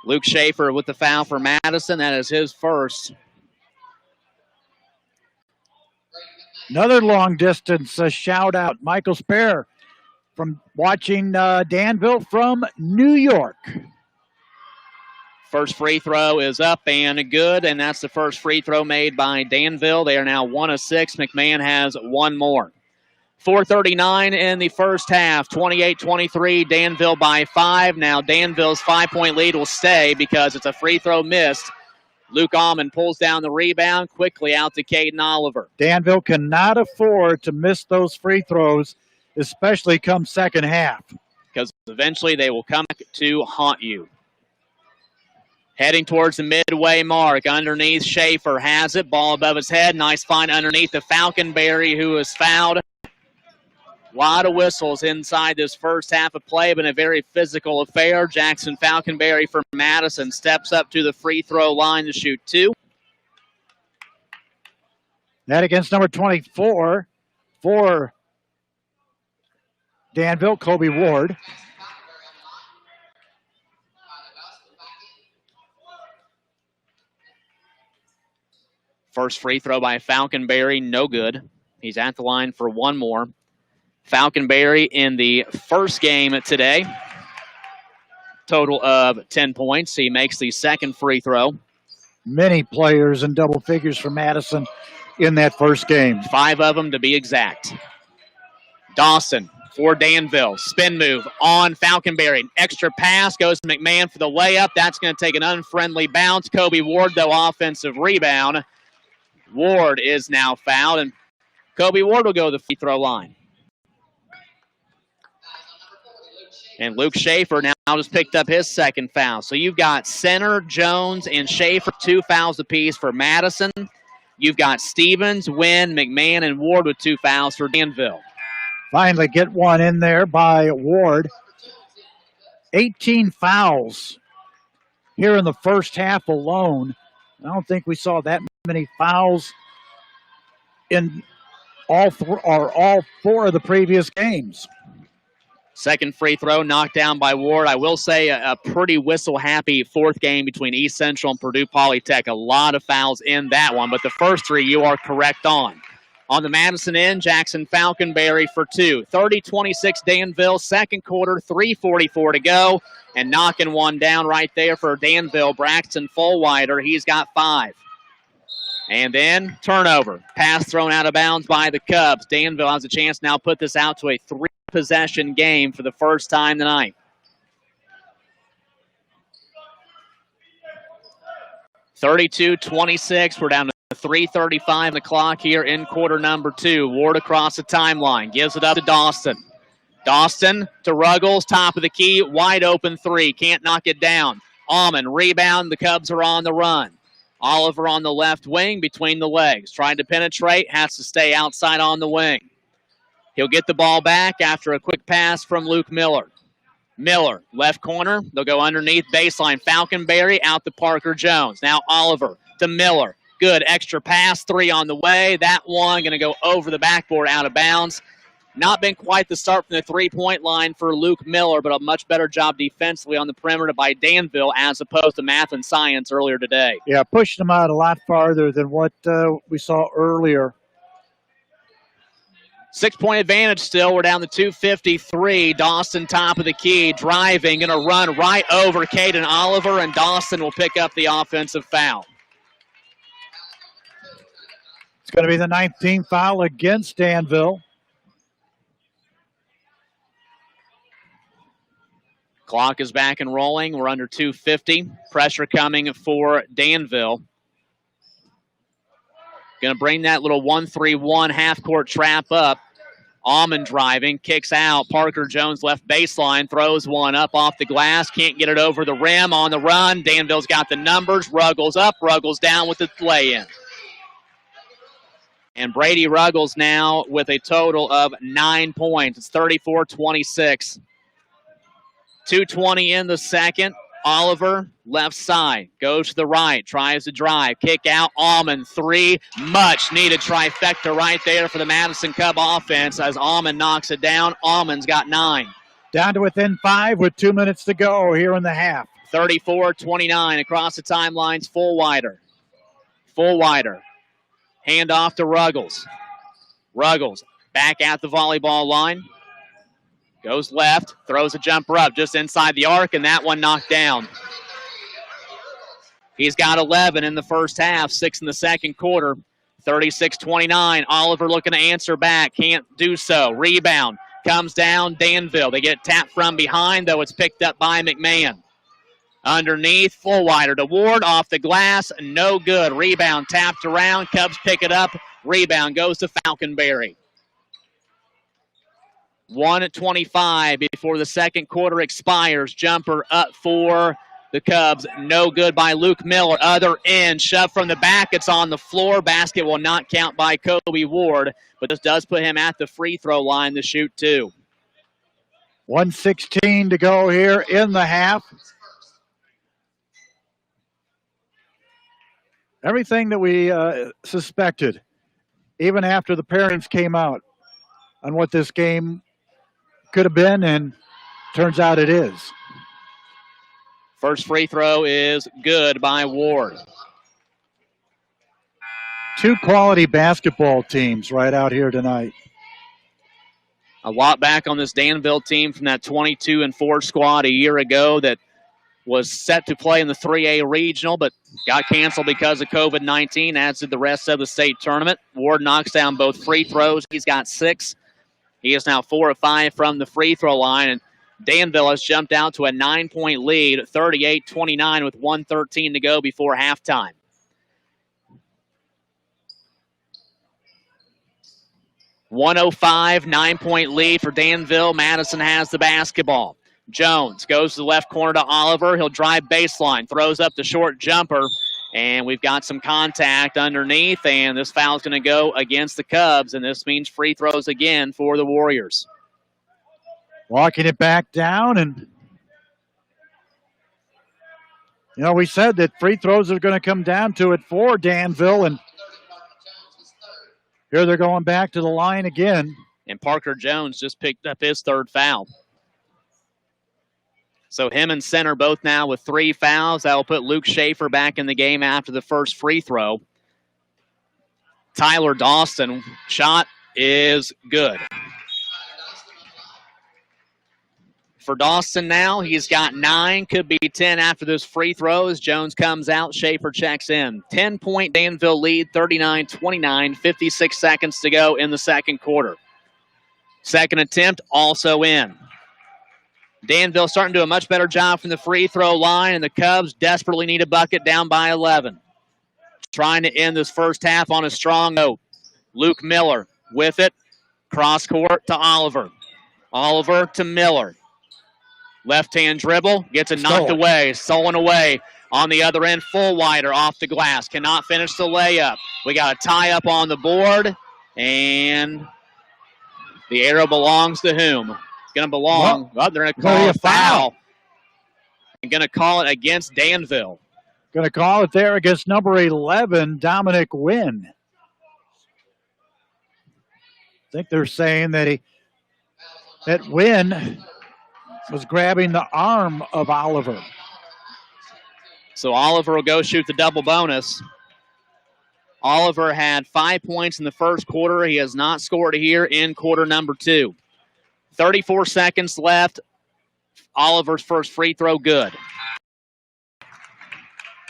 Luke Schaefer with the foul for Madison. That is his first. Another long-distance shout-out. Michael Spare from watching Danville from New York. First free throw is up and good, and that's the first free throw made by Danville. They are now 1 of 6. McMahon has one more. 4:39 in the first half, 28-23, Danville by 5. Now Danville's 5-point lead will stay because it's a free throw missed. Luke Almond pulls down the rebound, quickly out to Caden Oliver. Danville cannot afford to miss those free throws, especially come second half. Because eventually they will come to haunt you. Heading towards the midway mark, underneath Schaefer has it, ball above his head, nice find underneath the Falconberry, who is fouled. A lot of whistles inside this first half of play, but a very physical affair. Jackson Falconberry from Madison steps up to the free throw line to shoot 2. That against number 24 for Danville, Kobe Ward. First free throw by Falconberry, no good. He's at the line for one more. Falconberry in the first game today, total of 10 points. He makes the second free throw. Many players in double figures for Madison in that first game. 5 of them to be exact. Dawson for Danville. Spin move on Falconberry. Extra pass goes to McMahon for the layup. That's going to take an unfriendly bounce. Kobe Ward, though, offensive rebound. Ward is now fouled, and Kobe Ward will go to the free throw line. And Luke Schaefer now just picked up his second foul. So you've got Center, Jones, and Schaefer, 2 fouls apiece for Madison. You've got Stevens, Wynn, McMahon, and Ward with 2 fouls for Danville. Finally get one in there by Ward. 18 fouls here in the first half alone. I don't think we saw that many fouls in all 4 of the previous games. Second free throw knocked down by Ward. I will say a pretty whistle-happy fourth game between East Central and Purdue Polytech. A lot of fouls in that one, but the first 3 you are correct on. On the Madison end, Jackson Falconberry for 2. 30-26 Danville, second quarter, 3:44 to go. And knocking one down right there for Danville, Braxton Fullwider. He's got 5. And then turnover. Pass thrown out of bounds by the Cubs. Danville has a chance now to put this out to a 3-possession game for the first time tonight. 32-26. We're down to 3:35 on the clock here in quarter number 2. Ward across the timeline. Gives it up to Dawson. Dawson to Ruggles. Top of the key. Wide open 3. Can't knock it down. Almond rebound. The Cubs are on the run. Oliver on the left wing between the legs. Trying to penetrate. Has to stay outside on the wing. He'll get the ball back after a quick pass from Luke Miller. Miller, left corner. They'll go underneath baseline. Falconberry out to Parker Jones. Now Oliver to Miller. Good extra pass. 3 on the way. That one going to go over the backboard out of bounds. Not been quite the start from the three-point line for Luke Miller, but a much better job defensively on the perimeter by Danville as opposed to math and science earlier today. Yeah, pushed them out a lot farther than what we saw earlier. 6-point advantage still. We're down to 2:53. Dawson top of the key, driving, going to run right over Caden Oliver, and Dawson will pick up the offensive foul. It's going to be the 19th foul against Danville. Clock is back and rolling. We're under 2:50. Pressure coming for Danville. Going to bring that little 1-3-1 half-court trap up. Almond driving, kicks out. Parker Jones left baseline, throws one up off the glass. Can't get it over the rim on the run. Danville's got the numbers. Ruggles up, Ruggles down with the lay-in. And Brady Ruggles now with a total of 9 points. It's 34-26. 2:20 in the second. Oliver, left side, goes to the right, tries to drive, kick out, Almond, 3, much needed trifecta right there for the Madison Cub offense as Almond knocks it down. Almond's got 9. Down to within 5 with 2 minutes to go here in the half. 34-29 across the timelines, Fullwider. Fullwider, hand off to Ruggles. Ruggles back at the volleyball line. Goes left, throws a jumper up just inside the arc, and that one knocked down. He's got 11 in the first half, 6 in the second quarter. 36-29. Oliver looking to answer back. Can't do so. Rebound. Comes down. Danville. They get tapped from behind, though it's picked up by McMahon. Underneath, Fullwider to Ward. Off the glass. No good. Rebound tapped around. Cubs pick it up. Rebound goes to Falconberry. 1:25 before the second quarter expires. Jumper up for the Cubs. No good by Luke Miller. Other end. Shove from the back. It's on the floor. Basket will not count by Kobe Ward, but this does put him at the free throw line to shoot two. 1:16 to go here in the half. Everything that we suspected, even after the parents came out on what this game could have been, and turns out it is. First free throw is good by Ward. Two quality basketball teams right out here tonight. A lot back on this Danville team from that 22-4 squad a year ago that was set to play in the 3A regional, but got canceled because of COVID-19, as did the rest of the state tournament. Ward knocks down both free throws. He's got 6. He is now 4 of 5 from the free throw line, and Danville has jumped out to a 9-point lead, 38-29 with 1:13 to go before halftime. .105, 9-point lead for Danville. Madison has the basketball. Jones goes to the left corner to Oliver. He'll drive baseline, throws up the short jumper, and we've got some contact underneath, and this foul's going to go against the Cubs, and this means free throws again for the Warriors. Walking it back down, and we said that free throws are going to come down to it for Danville, and here they're going back to the line again. And Parker Jones just picked up his third foul. So him and center both now with 3 fouls. That will put Luke Schaefer back in the game after the first free throw. Tyler Dawson, shot is good. For Dawson now, he's got 9, could be 10 after this free throws. Jones comes out, Schaefer checks in. 10-point Danville lead, 39-29, 56 seconds to go in the second quarter. Second attempt also in. Danville starting to do a much better job from the free throw line, and the Cubs desperately need a bucket, down by 11. Trying to end this first half on a strong note. Luke Miller with it. Cross court to Oliver. Oliver to Miller. Left-hand dribble, gets it knocked away, stolen away. On the other end, Fullwider off the glass. Cannot finish the layup. We got a tie-up on the board, and the arrow belongs to whom? Going to belong. Well, they're going to call a foul. And going to call it against Danville. Going to call it there against number 11, Dominic Wynn. I think they're saying that Wynn was grabbing the arm of Oliver. So Oliver will go shoot the double bonus. Oliver had 5 points in the first quarter. He has not scored here in quarter number 2. 34 seconds left. Oliver's first free throw good.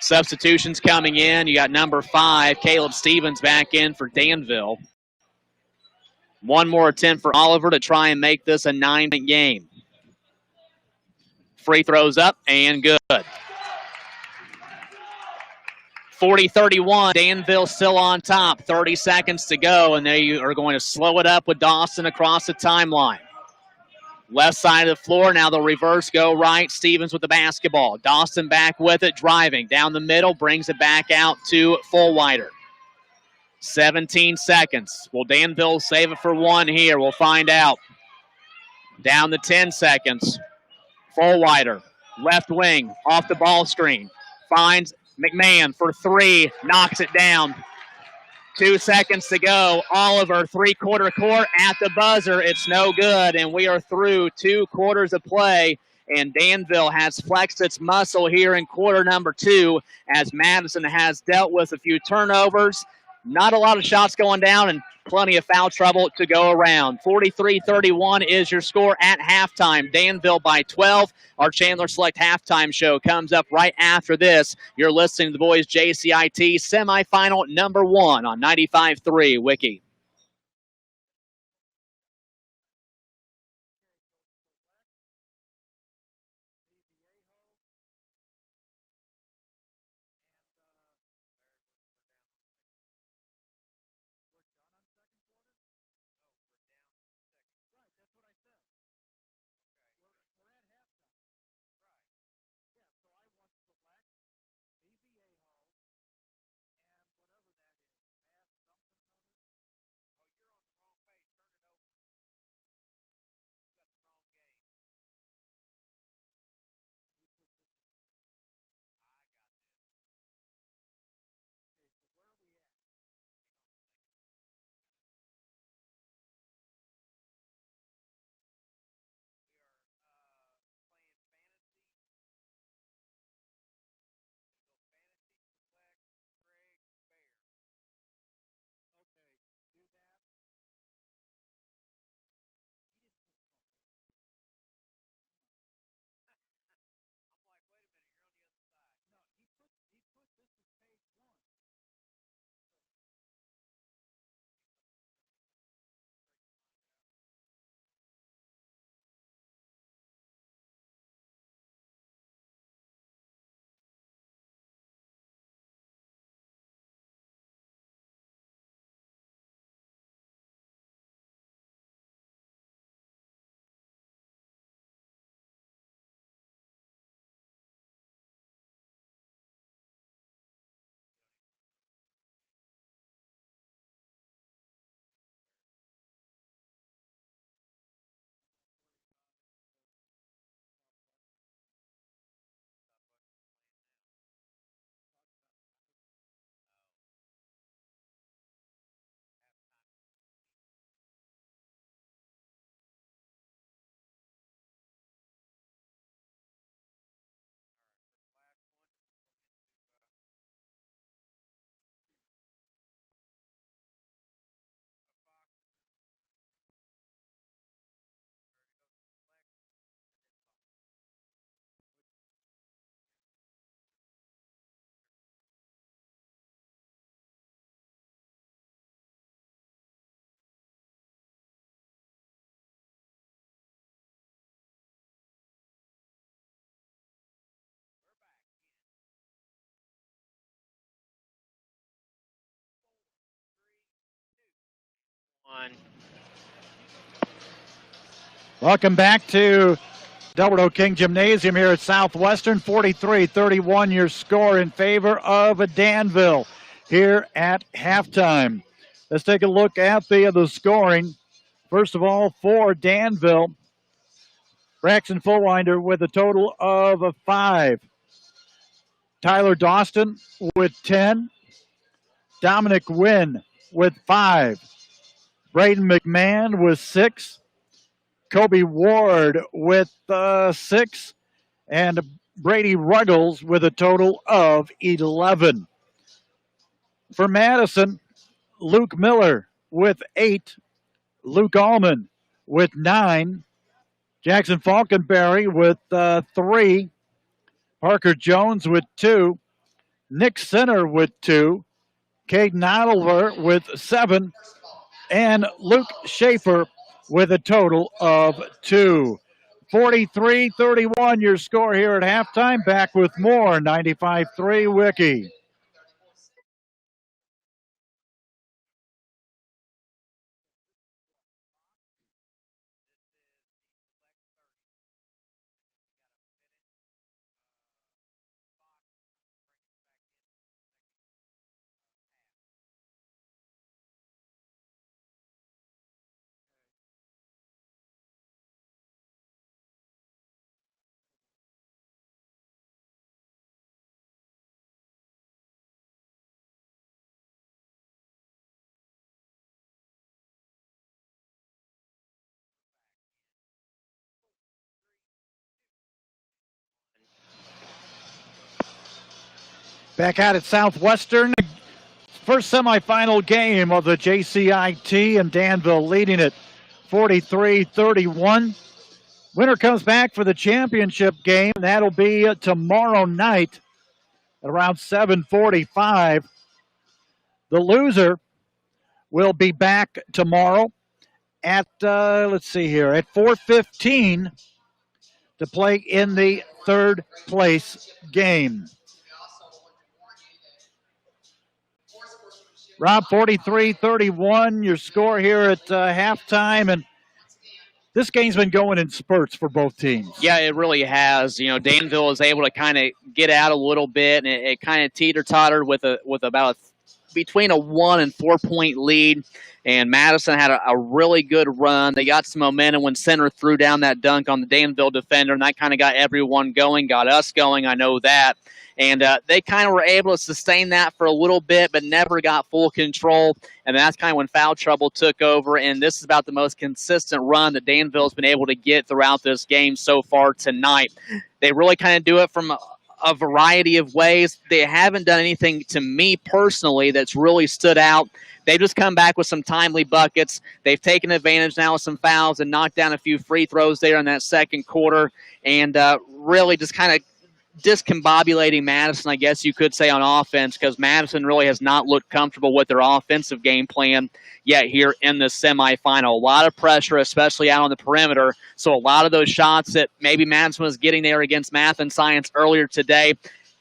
Substitutions coming in. You got number 5, Caleb Stevens, back in for Danville. One more attempt for Oliver to try and make this a 9-point game. Free throws up and good. 40-31, Danville still on top. 30 seconds to go, and they are going to slow it up with Dawson across the timeline. Left side of the floor, now they'll reverse, go right. Stevens with the basketball. Dawson back with it, driving. Down the middle, brings it back out to Fullwider. 17 seconds. Will Danville save it for one here? We'll find out. Down to 10 seconds. Fullwider, left wing, off the ball screen. Finds McMahon for 3, knocks it down. 2 seconds to go. Oliver, three-quarter court at the buzzer. It's no good, and we are through 2 quarters of play, and Danville has flexed its muscle here in quarter number 2 as Madison has dealt with a few turnovers. not a lot of shots going down and plenty of foul trouble to go around. 43-31 is your score at halftime. Danville by 12. Our Chandler Select halftime show comes up right after this. You're listening to the boys JCIT semifinal number 1 on 95.3 Wiki. Welcome back to Delbert O'King Gymnasium here at Southwestern. 43-31 your score in favor of Danville here at halftime. Let's take a look at the scoring. First of all, for Danville, Braxton Fullwinder with a total of 5. Tyler Dawson with 10. Dominic Wynn with 5. Braden McMahon with 6. Kobe Ward with 6. And Brady Ruggles with a total of 11. For Madison, Luke Miller with 8. Luke Allman with 9. Jackson Falkenberry with 3. Parker Jones with 2. Nick Sinner with 2. Caden Oliver with 7. And Luke Schaefer with a total of 2. 43-31 your score here at halftime. Back with more 95.3 Wiki. Back out at Southwestern. First semifinal game of the JCIT, and Danville leading it 43-31. Winner comes back for the championship game. That'll be tomorrow night at around 7:45. The loser will be back tomorrow at, at 4:15 to play in the third place game. Rob, 43-31, your score here at halftime, and this game's been going in spurts for both teams. Yeah, it really has. You know, Danville was able to kind of get out a little bit, and it kind of teeter-tottered with about between a 1 and 4 point lead. And Madison had a really good run. They got some momentum when center threw down that dunk on the Danville defender, and that kind of got everyone going, got us going. I know that. And they kind of were able to sustain that for a little bit, but never got full control. And that's kind of when foul trouble took over. And this is about the most consistent run that Danville's been able to get throughout this game so far tonight. They really kind of do it from a variety of ways. They haven't done anything to me personally that's really stood out. They've just come back with some timely buckets. They've taken advantage now of some fouls and knocked down a few free throws there in that second quarter, and really just kind of discombobulating Madison, I guess you could say, on offense, because Madison really has not looked comfortable with their offensive game plan yet here in the semifinal. A lot of pressure, especially out on the perimeter. So a lot of those shots that maybe Madison was getting there against math and science earlier today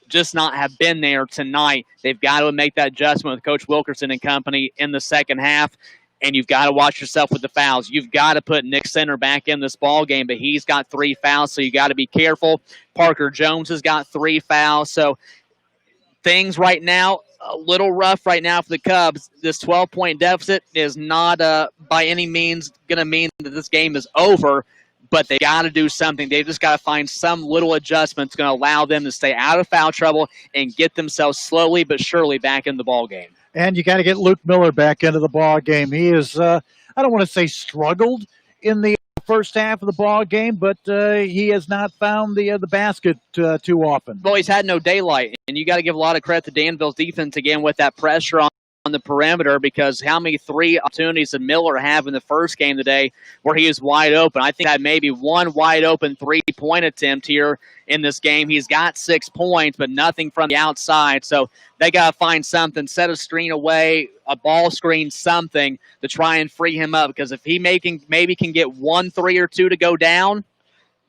just not have been there tonight. They've got to make that adjustment with Coach Wilkerson and company in the second half. And you've got to watch yourself with the fouls. You've got to put Nick Center back in this ball game, but he's got 3 fouls, so you got to be careful. Parker Jones has got 3 fouls. So things right now, a little rough right now for the Cubs. This 12-point deficit is not by any means going to mean that this game is over, but they got to do something. They've just got to find some little adjustments going to allow them to stay out of foul trouble and get themselves slowly but surely back in the ball game. And you got to get Luke Miller back into the ball game. He is, I don't want to say struggled in the first half of the ball game, but he has not found the basket too often. Well, he's had no daylight, and you got to give a lot of credit to Danville's defense again with that pressure on the perimeter, because how many 3 opportunities did Miller have in the first game today where he was wide open? I think I had maybe 1 wide open 3-point attempt here in this game. He's got 6 points, but nothing from the outside. So they got to find something, set a screen away, a ball screen, something to try and free him up, because if he maybe can get 1 3 or 2 to go down,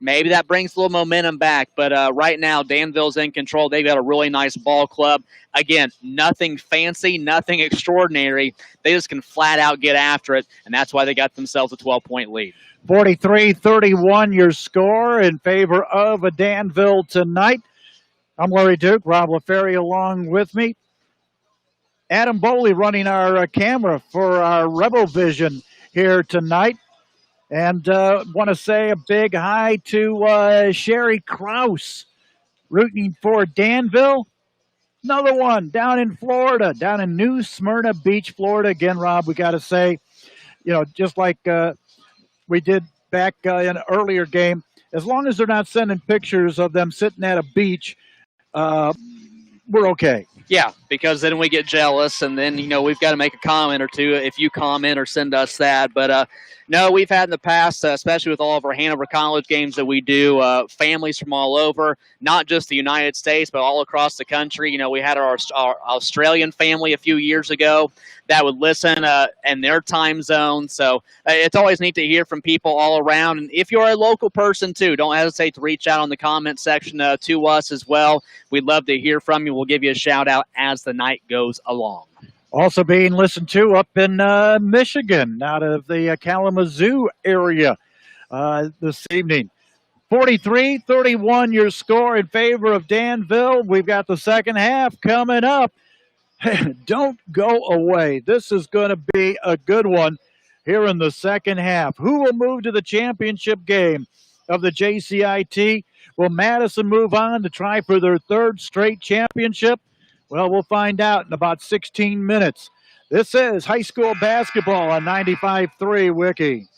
maybe that brings a little momentum back. But right now, Danville's in control. They've got a really nice ball club. Again, nothing fancy, nothing extraordinary. They just can flat out get after it, and that's why they got themselves a 12-point lead. 43-31 your score in favor of Danville tonight. I'm Larry Duke, Rob LaFerry along with me. Adam Boley running our camera for our Rebel Vision here tonight. And want to say a big hi to Sherry Krause, rooting for Danville. Another one down in Florida, down in New Smyrna Beach, Florida. Again, Rob, we got to say, just like we did back in an earlier game, as long as they're not sending pictures of them sitting at a beach, we're okay. Yeah, because then we get jealous, and then, we've got to make a comment or two if you comment or send us that. But, no, we've had in the past, especially with all of our Hanover College games that we do, families from all over, not just the United States, but all across the country. We had our Australian family a few years ago that would listen in their time zone. So it's always neat to hear from people all around. And if you're a local person, too, don't hesitate to reach out on the comment section to us as well. We'd love to hear from you. We'll give you a shout-out as the night goes along. Also being listened to up in Michigan, out of the Kalamazoo area this evening. 43-31 your score in favor of Danville. We've got the second half coming up. Don't go away. This is going to be a good one here in the second half. Who will move to the championship game of the JCIT? Will Madison move on to try for their 3rd straight championship? Well, we'll find out in about 16 minutes. This is high school basketball on 95.3 Wiki.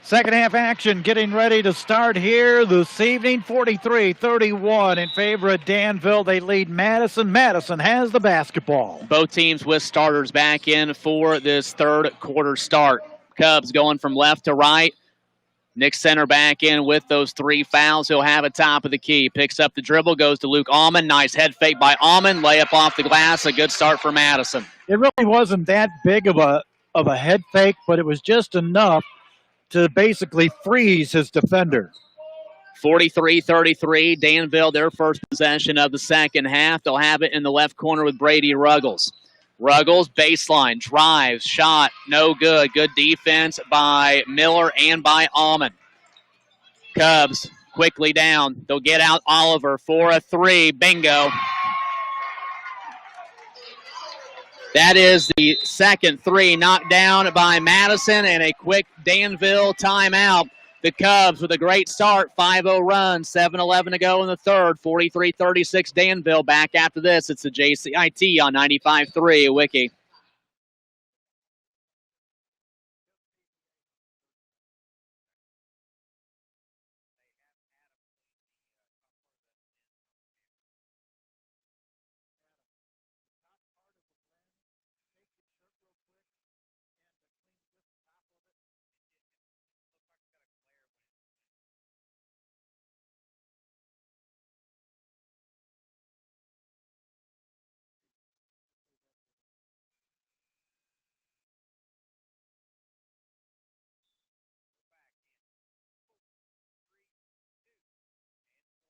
Second half action getting ready to start here this evening. 43-31 in favor of Danville. They lead Madison. Madison has the basketball. Both teams with starters back in for this third quarter start. Cubs going from left to right. Nick Center back in with those 3 fouls. He'll have it top of the key. Picks up the dribble, goes to Luke Allman. Nice head fake by Allman. Layup off the glass. A good start for Madison. It really wasn't that big of a head fake, but it was just enough to basically freeze his defender. 43-33. Danville, their first possession of the second half. They'll have it in the left corner with Brady Ruggles. Ruggles, baseline, drives, shot, no good. Good defense by Miller and by Allman. Cubs quickly down. They'll get out Oliver for a 3. Bingo. That is the second 3 knocked down by Madison, and a quick Danville timeout. The Cubs with a great start, 5-0 run, 7:11 to go in the third, 43-36 Danville. Back after this, it's the JCIT on 95.3 Wiki.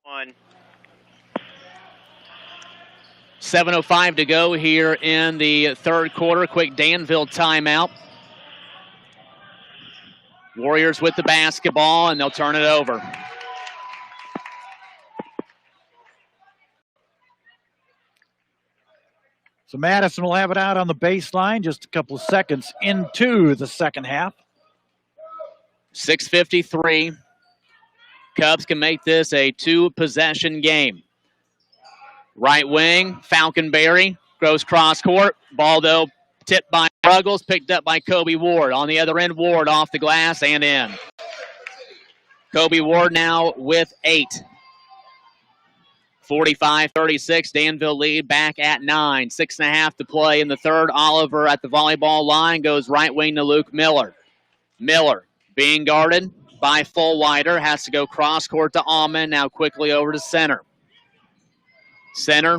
One. 7:05 to go here in the third quarter. Quick Danville timeout. Warriors with the basketball, and they'll turn it over. So Madison will have it out on the baseline just a couple of seconds into the second half. 6:53. Cubs can make this a 2-possession game. Right wing, Falconberry goes cross court. Ball, though, tipped by Ruggles, picked up by Kobe Ward. On the other end, Ward off the glass and in. Kobe Ward now with 8. 45-36, Danville lead back at 9. 6.5 to play in the third. Oliver at the volleyball line goes right wing to Luke Miller. Miller being guarded by Fullwider, has to go cross court to Allman, now quickly over to center. Center,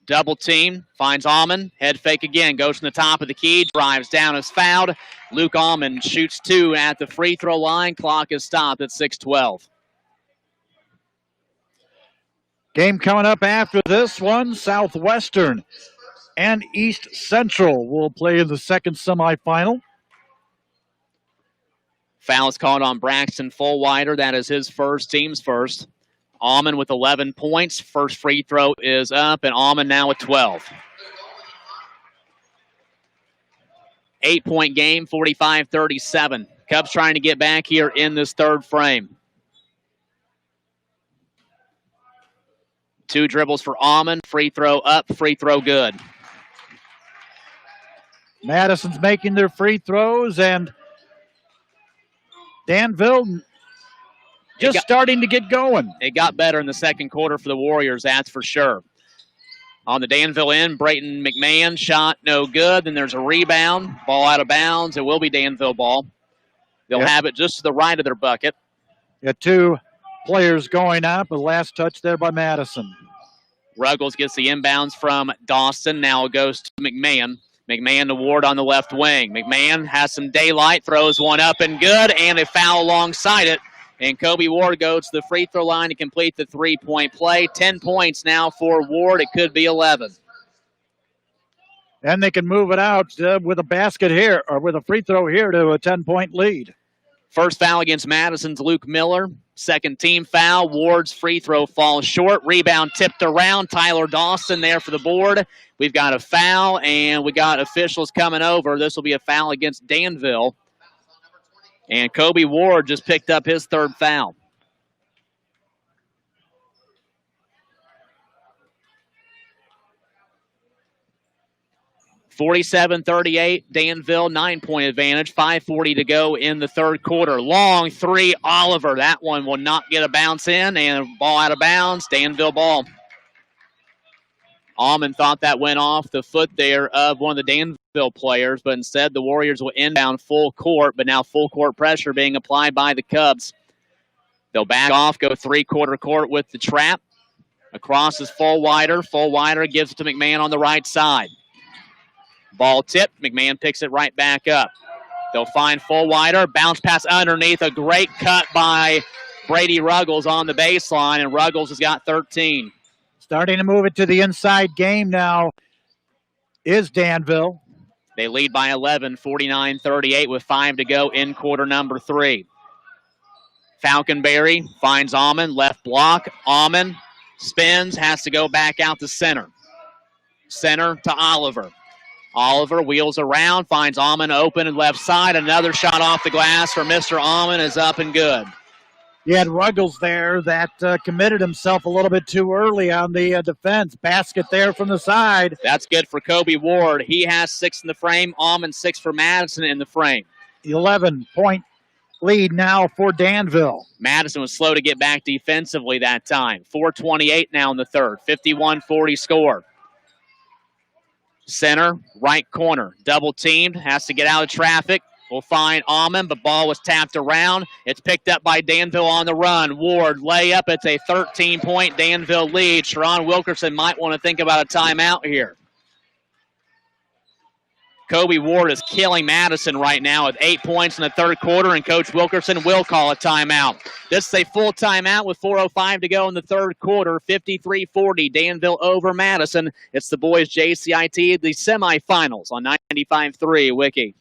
double team, finds Allman, head fake again, goes from the top of the key, drives down, is fouled. Luke Allman shoots 2 at the free throw line. Clock is stopped at 6:12. Game coming up after this one, Southwestern and East Central will play in the second semifinal. Foul is called on Braxton Fullwider. That is his first, team's first. Allman with 11 points. First free throw is up, and Allman now with 12. 8-point game, 45-37. Cubs trying to get back here in this third frame. 2 dribbles for Allman. Free throw up, free throw good. Madison's making their free throws, and Danville just starting to get going. It got better in the second quarter for the Warriors, that's for sure. On the Danville end, Brayton McMahon shot no good. Then there's a rebound, ball out of bounds. It will be Danville ball. They'll have it just to the right of their bucket. Got 2 players going up. The last touch there by Madison. Ruggles gets the inbounds from Dawson. Now it goes to McMahon. McMahon to Ward on the left wing. McMahon has some daylight, throws one up and good, and a foul alongside it. And Kobe Ward goes to the free throw line to complete the 3-point play. 10 points now for Ward. It could be 11. And they can move it out with a basket here, or with a free throw here to a 10-point lead. First foul against Madison's Luke Miller. Second team foul. Ward's free throw falls short. Rebound tipped around. Tyler Dawson there for the board. We've got a foul, and we got officials coming over. This will be a foul against Danville. And Kobe Ward just picked up his third foul. 47-38, Danville, 9-point advantage. 5:40 to go in the third quarter. Long three, Oliver. That one will not get a bounce in, and ball out of bounds. Danville ball. Almond thought that went off the foot there of one of the Danville players, but instead the Warriors will inbound full court, but now full court pressure being applied by the Cubs. They'll back off, go three-quarter court with the trap. Across is Fullwider. Fullwider gives it to McMahon on the right side. Ball tipped. McMahon picks it right back up. They'll find Fullwider. Bounce pass underneath. A great cut by Brady Ruggles on the baseline, and Ruggles has got 13. Starting to move it to the inside game now is Danville. They lead by 11, 49-38 with 5 to go in quarter number 3. Falconberry finds Almond. Left block. Almond spins. Has to go back out to center. Center to Oliver. Oliver wheels around, finds Almond open and left side. Another shot off the glass for Mr. Almond is up and good. You had Ruggles there that committed himself a little bit too early on the defense. Basket there from the side. That's good for Kobe Ward. He has 6 in the frame. Almond 6 for Madison in the frame. 11-point lead now for Danville. Madison was slow to get back defensively that time. 4:28 now in the third. 51-40 score. Center, right corner. Double teamed. Has to get out of traffic. Will find Almond, but ball was tapped around. It's picked up by Danville on the run. Ward, layup. It's a 13-point Danville lead. Sharon Wilkerson might want to think about a timeout here. Kobe Ward is killing Madison right now with 8 points in the third quarter, and Coach Wilkerson will call a timeout. This is a full timeout with 4:05 to go in the third quarter. 53-40, Danville over Madison. It's the boys JCIT, the semifinals on 95.3 Wiki.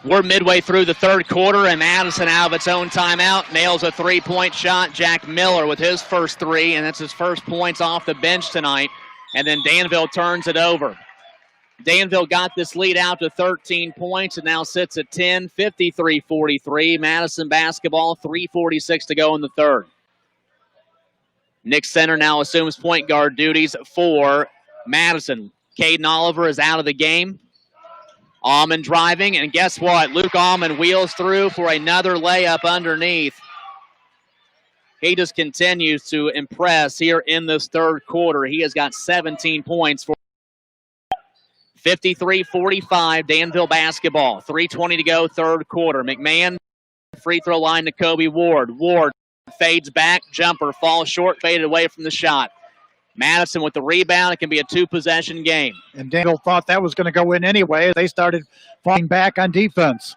We're midway through the third quarter, and Madison out of its own timeout nails a three-point shot. Jack Miller with his first three, and that's his first points off the bench tonight. And then Danville turns it over. Danville got this lead out to 13 points and now sits at 10, 53-43. Madison basketball, 3:46 to go in the third. Nick Center now assumes point guard duties for Madison. Caden Oliver is out of the game. Almond driving, and guess what? Luke Almond wheels through for another layup underneath. He just continues to impress here in this third quarter. He has got 17 points for 53-45, Danville basketball. 3:20 to go, third quarter. McMahon, free throw line to Kobe Ward. Ward fades back, jumper, falls short, faded away from the shot. Madison with the rebound. It can be a two-possession game. And Danville thought that was going to go in anyway. They started falling back on defense.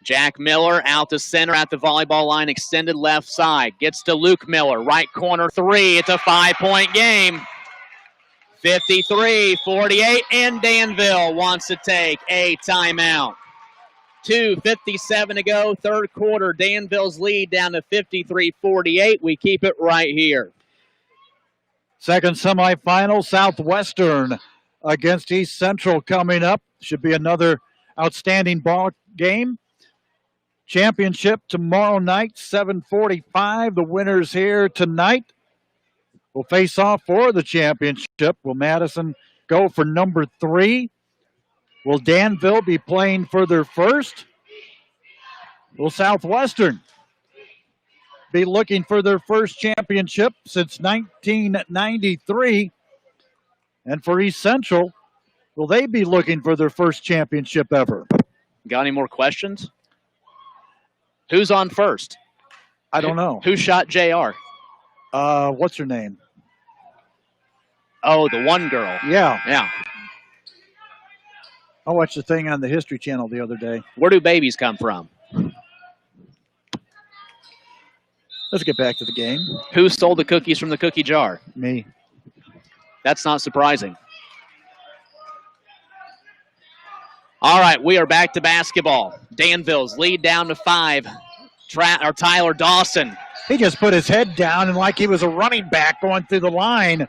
Jack Miller out to center at the volleyball line, extended left side. Gets to Luke Miller, right corner three. It's a 5-point game. 53-48, and Danville wants to take a timeout. 2:57 to go, third quarter. Danville's lead down to 53-48. We keep it right here. Second semifinal, Southwestern against East Central coming up. Should be another outstanding ball game. Championship tomorrow night, 7:45. The winners here tonight will face off for the championship. Will Madison go for number 3? Will Danville be playing for their first? Will Southwestern be looking for their first championship since 1993? And for East Central, will they be looking for their first championship ever? Got any more questions? Who's on first? I don't know. Who shot JR? What's her name? Oh, the one girl. Yeah. I watched the thing on the History Channel the other day. Where do babies come from? Let's get back to the game. Who stole the cookies from the cookie jar? Me. That's not surprising. All right, we are back to basketball. Danville's lead down to 5. Tyler Dawson. He just put his head down and like he was a running back going through the line.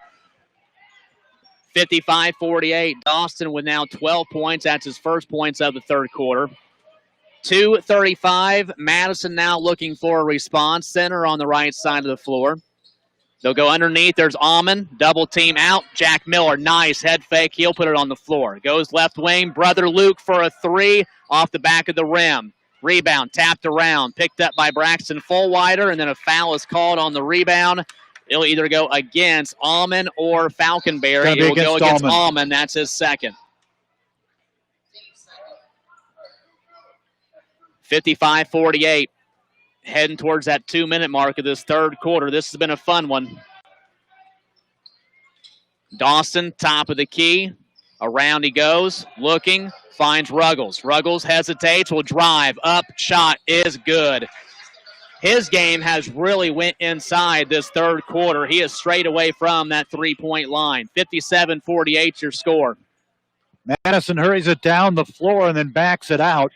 55-48. Dawson with now 12 points. That's his first points of the third quarter. 2:35. Madison now looking for a response. Center on the right side of the floor. They'll go underneath. There's Almond. Double team out. Jack Miller. Nice head fake. He'll put it on the floor. Goes left wing. Brother Luke for a 3 off the back of the rim. Rebound. Tapped around. Picked up by Braxton Fullwider. And then a foul is called on the rebound. It'll either go against Almond or Falconberry. It will go against Almond. That's his second. 55-48. Heading towards that 2-minute mark of this third quarter. This has been a fun one. Dawson, top of the key. Around he goes. Looking. Finds Ruggles. Ruggles hesitates. Will drive. Up. Shot is good. His game has really went inside this third quarter. He is straight away from that three-point line. 57-48 your score. Madison hurries it down the floor and then backs it out.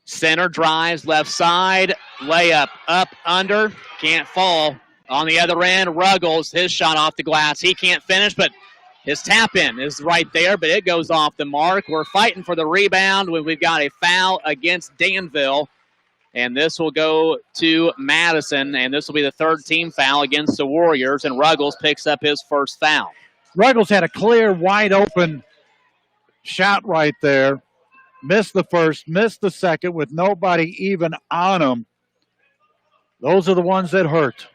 Center drives left side. Layup up under. Can't fall. On the other end, Ruggles, his shot off the glass. He can't finish, but his tap-in is right there, but it goes off the mark. We're fighting for the rebound when we've got a foul against Danville. And this will go to Madison, and this will be the third team foul against the Warriors, and Ruggles picks up his first foul. Ruggles had a clear, wide-open shot right there. Missed the first, missed the second with nobody even on him. Those are the ones that hurt.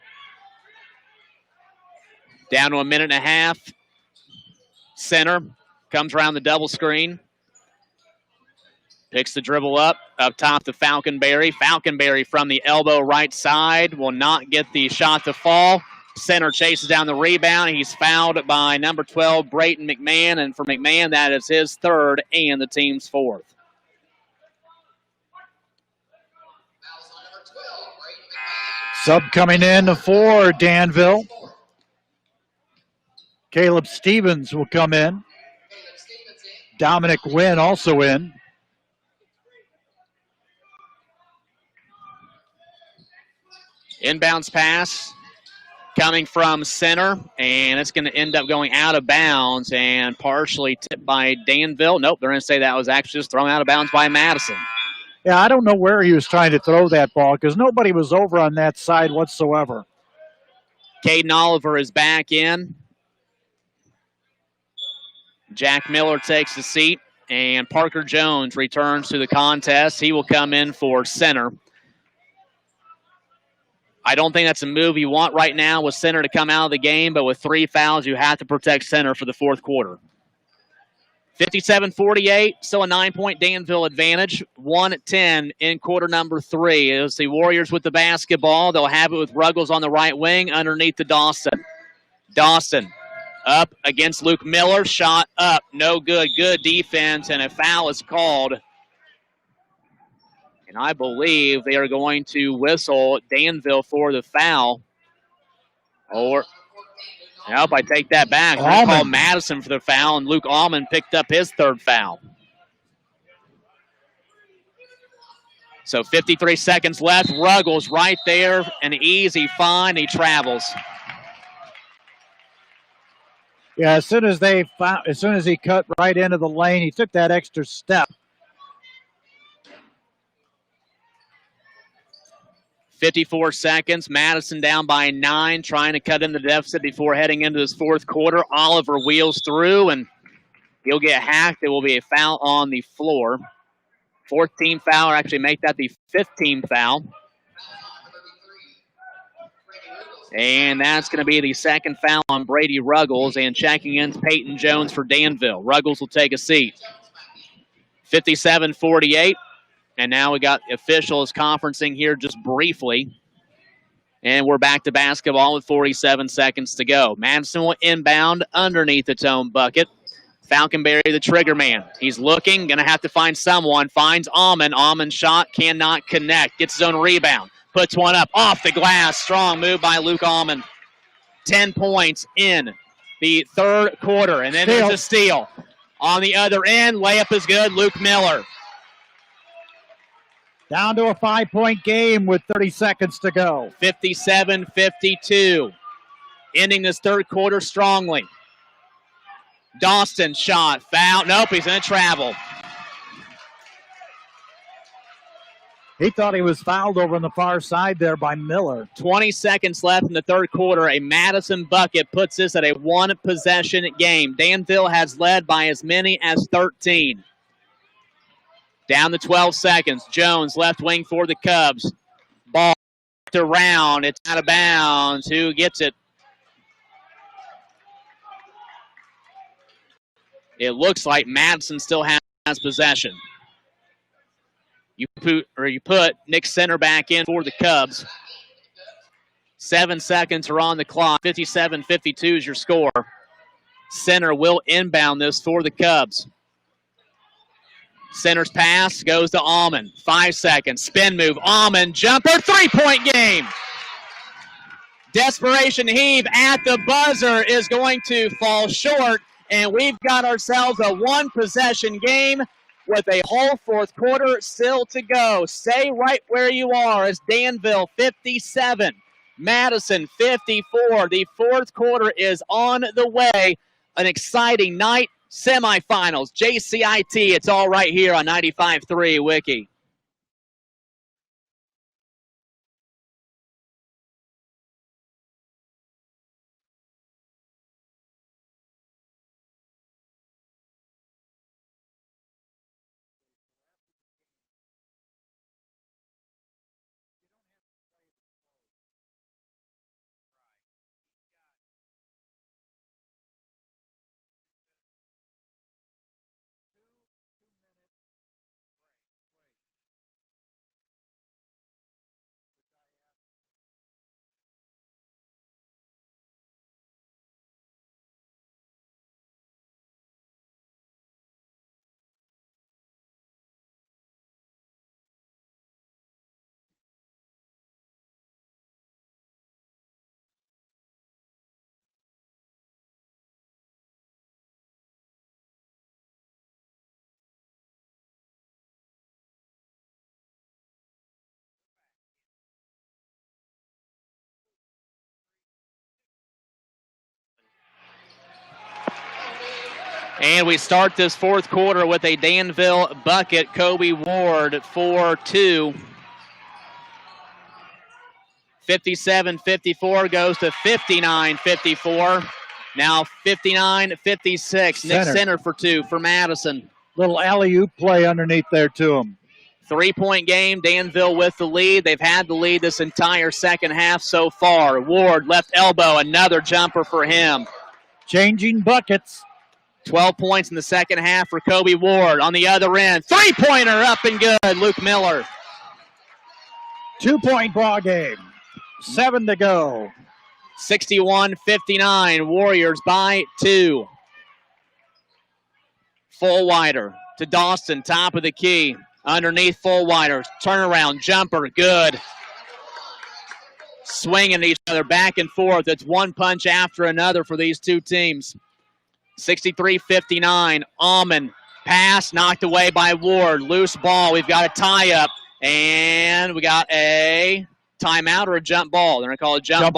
Down to a minute and a half. Center comes around the double screen. Picks the dribble up top to Falconberry. Falconberry from the elbow right side will not get the shot to fall. Center chases down the rebound. He's fouled by number 12, Brayton McMahon. And for McMahon, that is his third and the team's fourth. Sub coming in for Danville. Caleb Stevens will come in. Dominic Wynn also in. Inbounds pass coming from center, and it's going to end up going out of bounds and partially tipped by Danville. Nope, they're going to say that was actually just thrown out of bounds by Madison. Yeah, I don't know where he was trying to throw that ball because nobody was over on that side whatsoever. Caden Oliver is back in. Jack Miller takes the seat, and Parker Jones returns to the contest. He will come in for center. I don't think that's a move you want right now with center to come out of the game, but with 3 fouls, you have to protect center for the fourth quarter. 57-48, still a 9-point Danville advantage. 1-10 in quarter number 3. It's the Warriors with the basketball. They'll have it with Ruggles on the right wing underneath the Dawson. Dawson up against Luke Miller. Shot up. No good. Good defense, and a foul is called. And I believe they are going to whistle Danville for the foul. Or, nope, I take that back. They're going to call Madison for the foul, and Luke Allman picked up his third foul. So 53 seconds left. Ruggles right there, an easy find. He travels. Yeah, as soon as he cut right into the lane, he took that extra step. 54 seconds. Madison down by 9, trying to cut in the deficit before heading into this fourth quarter. Oliver wheels through, and He'll get hacked. There will be a foul on the floor. Fourth team foul, or actually make that the fifth team foul. And that's going to be the second foul on Brady Ruggles, and checking in Peyton Jones for Danville. Ruggles will take a seat. 57-48. And now we got officials conferencing here just briefly. And we're back to basketball with 47 seconds to go. Madison will inbound underneath its own bucket. Falconberry, the trigger man. He's looking, going to have to find someone. Finds Almond. Almond's shot cannot connect. Gets his own rebound. Puts one up off the glass. Strong move by Luke Almond. 10 points in the third quarter. And then there's a steal. On the other end, layup is good. Luke Miller. Down to a 5-point game with 30 seconds to go. 57-52. Ending this third quarter strongly. Dawson shot. Foul. Nope, he's going to travel. He thought he was fouled over on the far side there by Miller. 20 seconds left in the third quarter. A Madison bucket puts this at a one-possession game. Danville has led by as many as 13. Down to 12 seconds. Jones, left wing for the Cubs. Ball around. It's out of bounds. Who gets it? It looks like Madison still has possession. You put Nick Center back in for the Cubs. 7 seconds are on the clock. 57-52 is your score. Center will inbound this for the Cubs. Center's pass goes to Almond. 5 seconds. Spin move. Almond. Jumper. 3-point game. Desperation heave at the buzzer is going to fall short. And we've got ourselves a one-possession game with a whole fourth quarter still to go. Stay right where you are as Danville 57, Madison 54. The fourth quarter is on the way. An exciting night. Semifinals, JCIT. It's all right here on 95.3 Wiki. And we start this fourth quarter with a Danville bucket. Kobe Ward for 2. 57-54 goes to 59-54. Now 59-56. Nick Center for 2 for Madison. Little alley-oop play underneath there to him. 3-point game. Danville with the lead. They've had the lead this entire second half so far. Ward, left elbow. Another jumper for him. Changing buckets. 12 points in the second half for Kobe Ward. On the other end, three-pointer up and good. Luke Miller. 2-point ball game. 7 to go. 61-59. Warriors by 2. Fullwider to Dawson, top of the key. Underneath Fullwider. Turnaround, jumper, good. Swinging each other back and forth. It's one punch after another for these two teams. 63-59. Almond. Pass knocked away by Ward. Loose ball. We've got a tie-up. And we got a timeout or a jump ball. They're going to call it jump ball.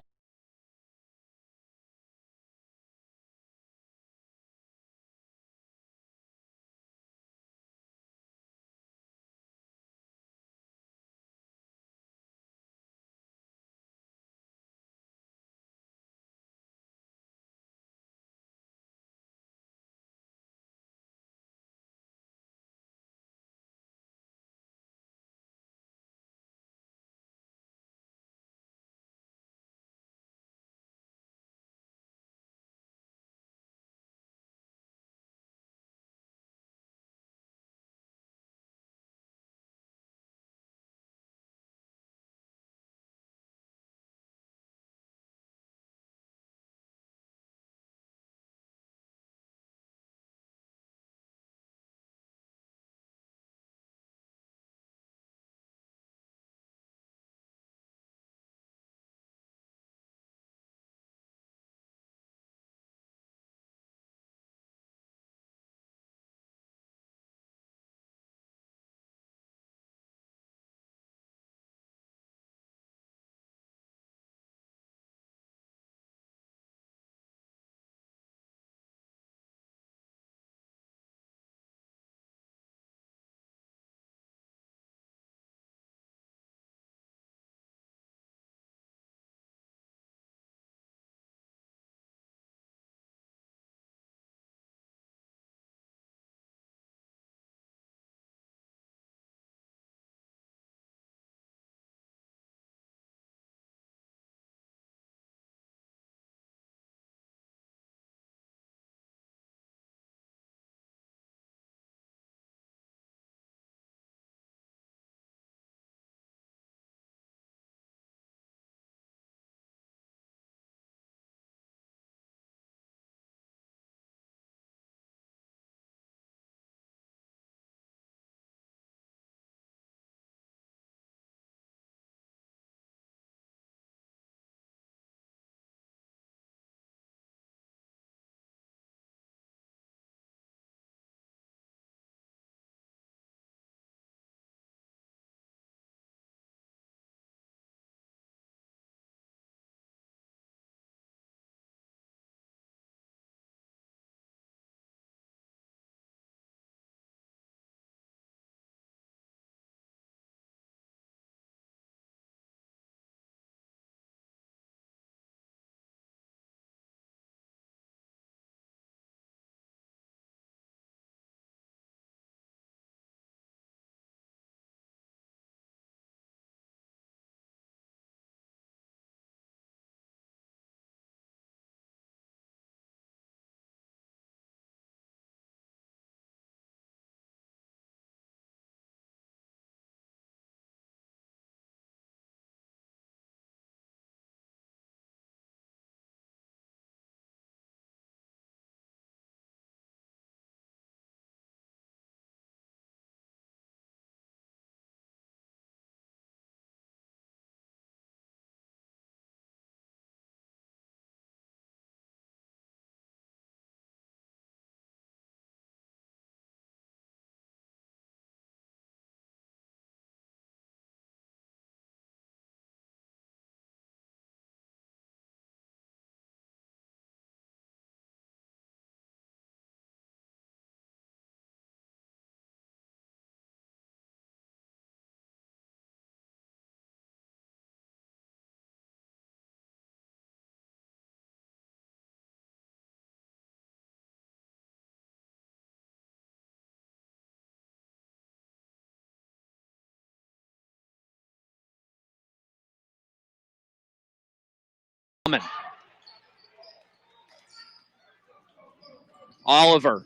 Oliver,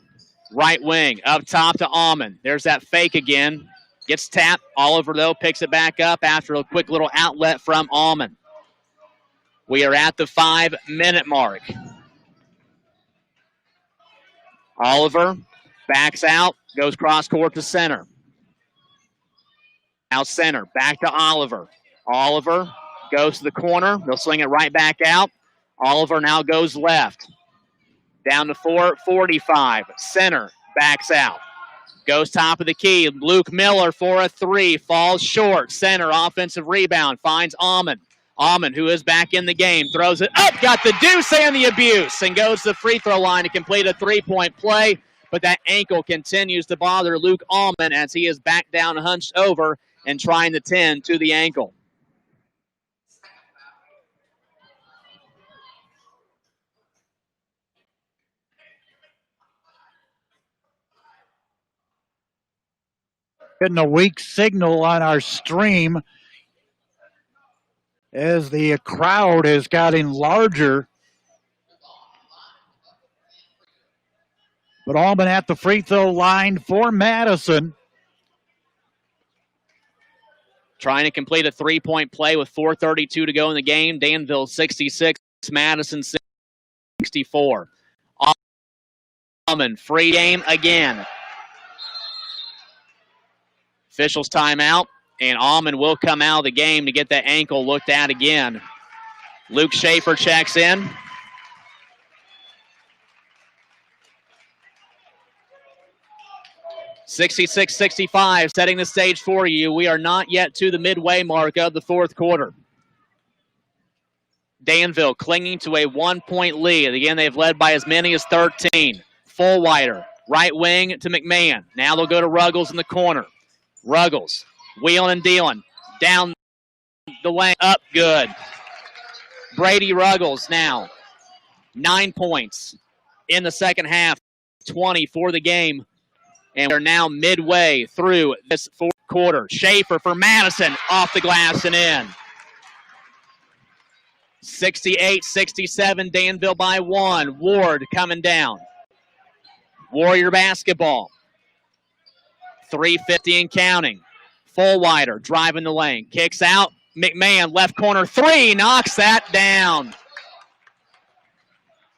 right wing, up top to Almond. There's that fake again. Gets tapped. Oliver, though, picks it back up after a quick little outlet from Almond. We are at the 5-minute mark. Oliver backs out, goes cross court to center. Now center, back to Oliver. Oliver goes to the corner. They'll swing it right back out. Oliver now goes left. Down to 4:45. Center backs out. Goes top of the key. Luke Miller for a three. Falls short. Center offensive rebound. Finds Almond. Almond, who is back in the game, throws it up. Got the deuce and the abuse. And goes to the free throw line to complete a three-point play. But that ankle continues to bother Luke Almond as he is back down, hunched over, and trying to tend to the ankle. Getting a weak signal on our stream as the crowd is getting larger. But Almond at the free throw line for Madison. Trying to complete a three-point play with 4:32 to go in the game. Danville 66, Madison 64. Almond, free game again. Officials timeout, and Almond will come out of the game to get that ankle looked at again. Luke Schaefer checks in. (66-65), setting the stage for you. We are not yet to the midway mark of the fourth quarter. Danville clinging to a 1-point lead. Again, they've led by as many as 13. Fullwider, right wing to McMahon. Now they'll go to Ruggles in the corner. Ruggles, wheeling and dealing. Down the lane, up, good. Brady Ruggles now. 9 points in the second half, 20 for the game. And we're now midway through this fourth quarter. Schaefer for Madison, off the glass and in. 68-67, Danville by 1. Ward coming down. Warrior basketball. 3:50 and counting. Fullwider driving the lane. Kicks out. McMahon, left corner three, knocks that down.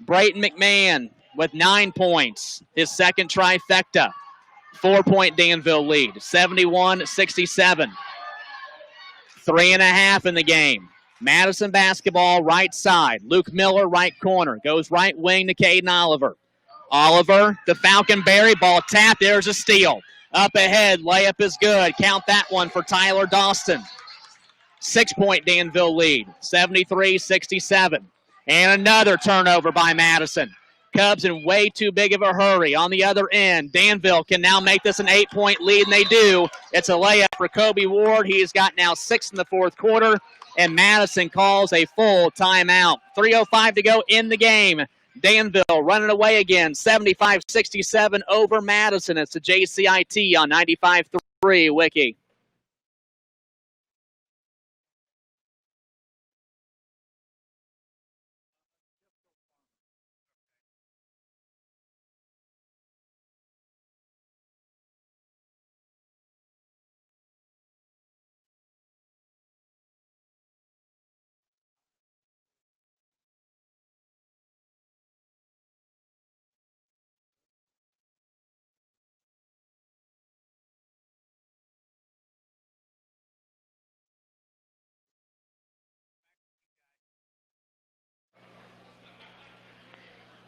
Brayton McMahon with 9 points. His second trifecta. 4-point Danville lead. 71-67. 3.5 in the game. Madison basketball right side. Luke Miller right corner. Goes right wing to Caden Oliver. Oliver to Falconberry. Ball tapped. There's a steal. Up ahead, layup is good. Count that one for Tyler Dawson. 6-point Danville lead, 73-67. And another turnover by Madison. Cubs in way too big of a hurry on the other end. Danville can now make this an 8-point lead, and they do. It's a layup for Kobe Ward. He's got now 6 in the fourth quarter, and Madison calls a full timeout. 3:05 to go in the game. Danville running away again, 75-67 over Madison. It's the JCIT on 95.3 Wiki.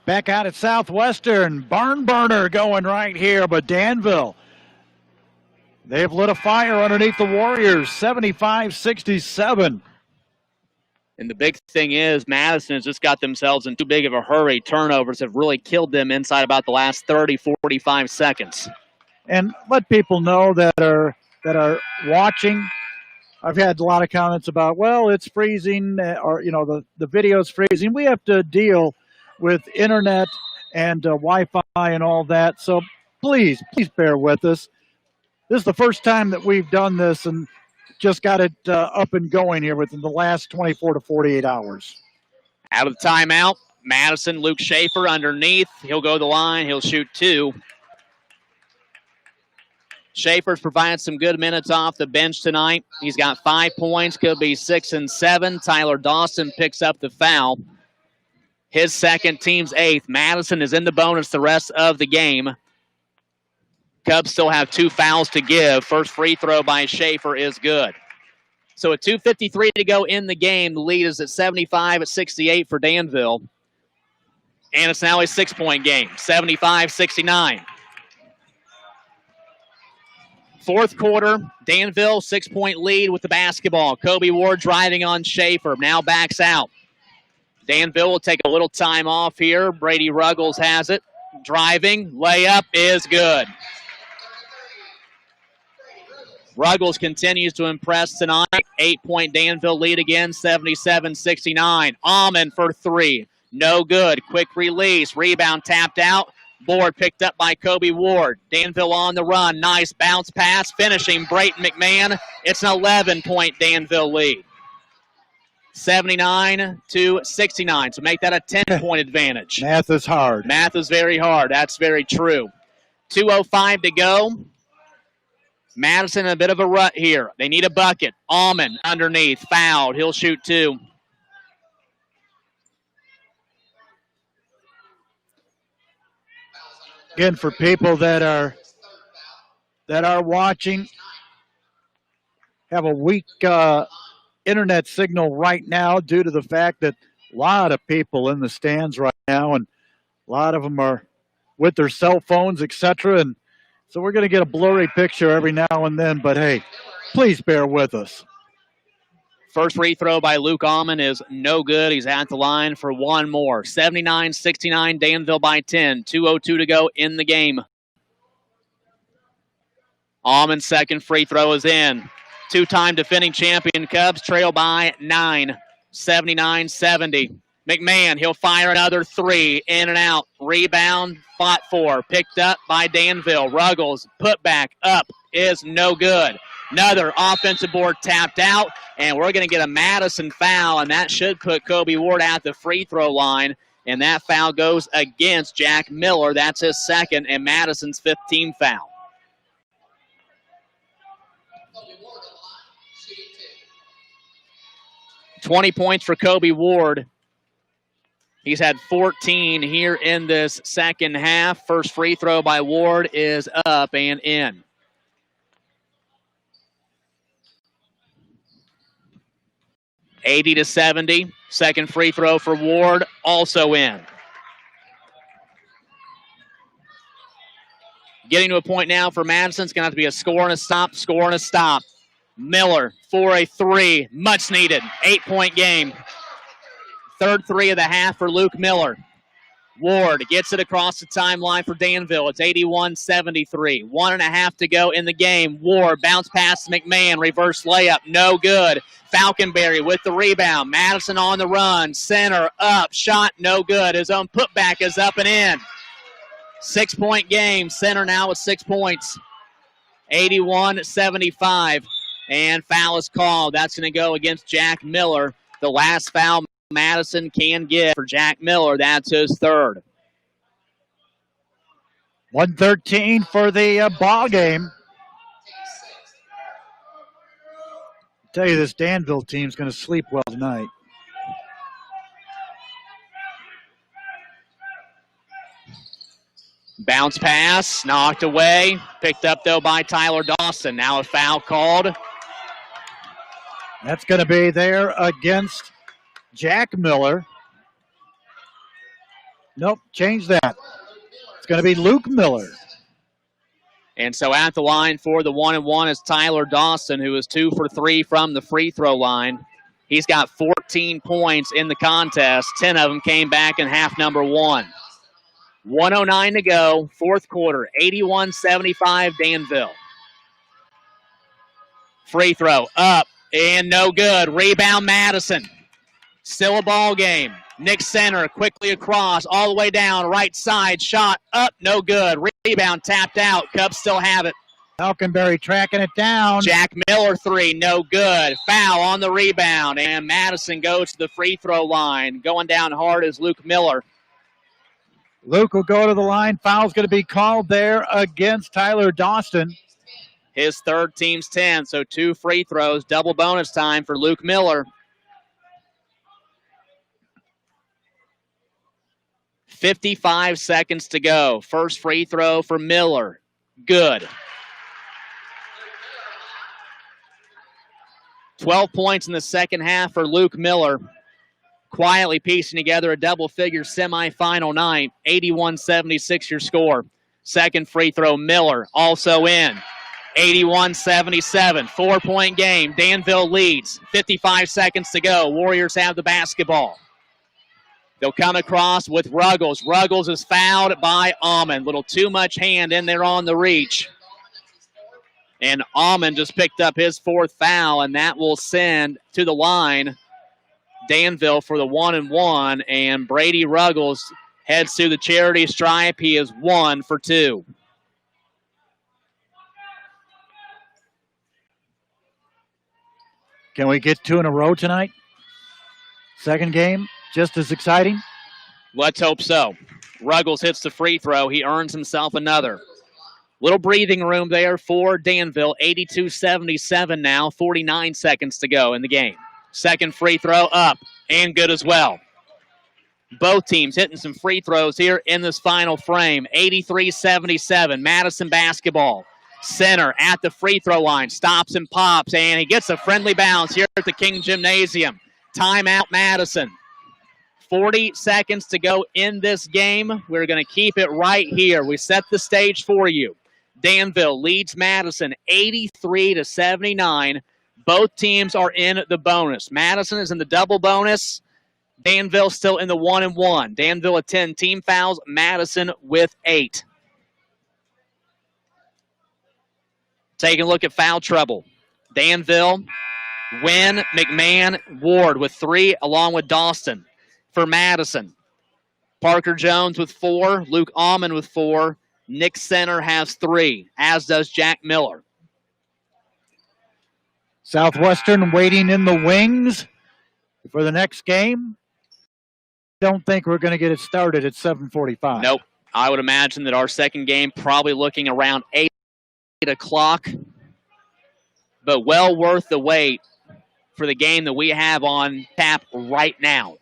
Back out at Southwestern. Barn burner going right here, but Danville, they've lit a fire underneath the Warriors, 75-67. And the big thing is Madison has just got themselves in too big of a hurry. Turnovers have really killed them inside about the last 30, 45 seconds. And let people know that are watching. I've had a lot of comments about, well, it's freezing, or, the video's freezing. We have to deal with internet and Wi-Fi and all that. So please bear with us. This is the first time that we've done this and just got it up and going here within the last 24 to 48 hours. Out of the timeout, Madison, Luke Schaefer underneath. He'll go to the line. He'll shoot 2. Schaefer's provided some good minutes off the bench tonight. He's got 5 points, could be 6 and 7. Tyler Dawson picks up the foul. His second, team's 8th. Madison is in the bonus the rest of the game. Cubs still have 2 fouls to give. First free throw by Schaefer is good. So with 2:53 to go in the game, the lead is at 75-68 for Danville. And it's now a 6-point game, 75-69. Fourth quarter, Danville, 6-point lead with the basketball. Kobe Ward driving on Schaefer, now backs out. Danville will take a little time off here. Brady Ruggles has it. Driving, layup is good. Ruggles continues to impress tonight. 8-point Danville lead again, 77-69. Almond for 3. No good. Quick release. Rebound tapped out. Board picked up by Kobe Ward. Danville on the run. Nice bounce pass. Finishing Brayton McMahon. It's an 11-point Danville lead. 79-69. So make that a 10-point advantage. Math is hard. Math is very hard. That's very true. 2:05 to go. Madison in a bit of a rut here. They need a bucket. Almond underneath. Fouled. He'll shoot 2. Again, for people that are watching, have a weak internet signal right now due to the fact that a lot of people in the stands right now, and a lot of them are with their cell phones, etc. And so we're going to get a blurry picture every now and then, but hey, please bear with us. First free throw by Luke Almond is no good. He's at the line for one more. 79-69, Danville by 10. 2:02 to go in the game. Almond's second free throw is in. 2-time defending champion Cubs trail by 9. 79-70. McMahon, he'll fire another 3. In and out. Rebound, fought for. Picked up by Danville. Ruggles, put back up is no good. Another offensive board tapped out, and we're going to get a Madison foul, and that should put Kobe Ward at the free throw line, and that foul goes against Jack Miller. That's his second, and Madison's 15th foul. $20 points for Kobe Ward. He's had 14 here in this second half. First free throw by Ward is up and in. $80-70. Second free throw for Ward, also in. Getting to a point now for Madison. It's going to have to be a score and a stop, score and a stop. Miller for a 3. Much needed. 8-point game. Third 3 of the half for Luke Miller. Ward gets it across the timeline for Danville. It's 81-73. 1.5 to go in the game. Ward bounce pass to McMahon. Reverse layup. No good. Falconberry with the rebound. Madison on the run. Center up. Shot no good. His own putback is up and in. 6-point game. Center now with 6 points. 81-75. And foul is called. That's going to go against Jack Miller. The last foul Madison can get for Jack Miller. That's his third. 1:13 for the ball game. I tell you, this Danville team's going to sleep well tonight. Bounce pass, knocked away. Picked up, though, by Tyler Dawson. Now a foul called. That's going to be there against Jack Miller. Nope, change that. It's going to be Luke Miller. And so at the line for the 1-and-1 is Tyler Dawson, who is 2 for 3 from the free throw line. He's got 14 points in the contest. 10 of them came back in half number 1. 1:09 to go, fourth quarter. 81-75 Danville. Free throw up and no good. Rebound Madison. Still a ball game. Nick Center quickly across, all the way down, right side, shot up, no good. Rebound tapped out. Cubs still have it. Falconberry tracking it down. Jack Miller three, no good. Foul on the rebound, and Madison goes to the free throw line. Going down hard is Luke Miller. Luke will go to the line. Foul's going to be called there against Tyler Dawson. His third, team's 10, so 2 free throws. Double bonus time for Luke Miller. 55 seconds to go. First free throw for Miller. Good. 12 points in the second half for Luke Miller. Quietly piecing together a double-figure semifinal night. 81-76 your score. Second free throw, Miller also in. 81-77. 4-point game. Danville leads. 55 seconds to go. Warriors have the basketball. They'll come across with Ruggles. Ruggles is fouled by Almond. Little too much hand in there on the reach. And Almond just picked up his 4th foul, and that will send to the line Danville for the 1-and-1. And Brady Ruggles heads to the charity stripe. He is 1 for 2. Can we get 2 in a row tonight? Second game, just as exciting? Let's hope so. Ruggles hits the free throw. He earns himself another. Little breathing room there for Danville. 82-77 now. 49 seconds to go in the game. Second free throw up and good as well. Both teams hitting some free throws here in this final frame. 83-77. Madison basketball. Center at the free throw line. Stops and pops, and he gets a friendly bounce here at the King Gymnasium. Timeout Madison. 40 seconds to go in this game. We're going to keep it right here. We set the stage for you. Danville leads Madison 83-79. Both teams are in the bonus. Madison is in the double bonus. Danville still in the 1-and-1. Danville with 10 team fouls. Madison with 8. Taking a look at foul trouble. Danville, Wynn, McMahon, Ward with 3, along with Dawson. For Madison, Parker Jones with 4, Luke Almond with 4, Nick Center has 3, as does Jack Miller. Southwestern waiting in the wings for the next game. Don't think we're going to get it started at 7:45. Nope. I would imagine that our second game probably looking around 8 o'clock, but well worth the wait for the game that we have on tap right now,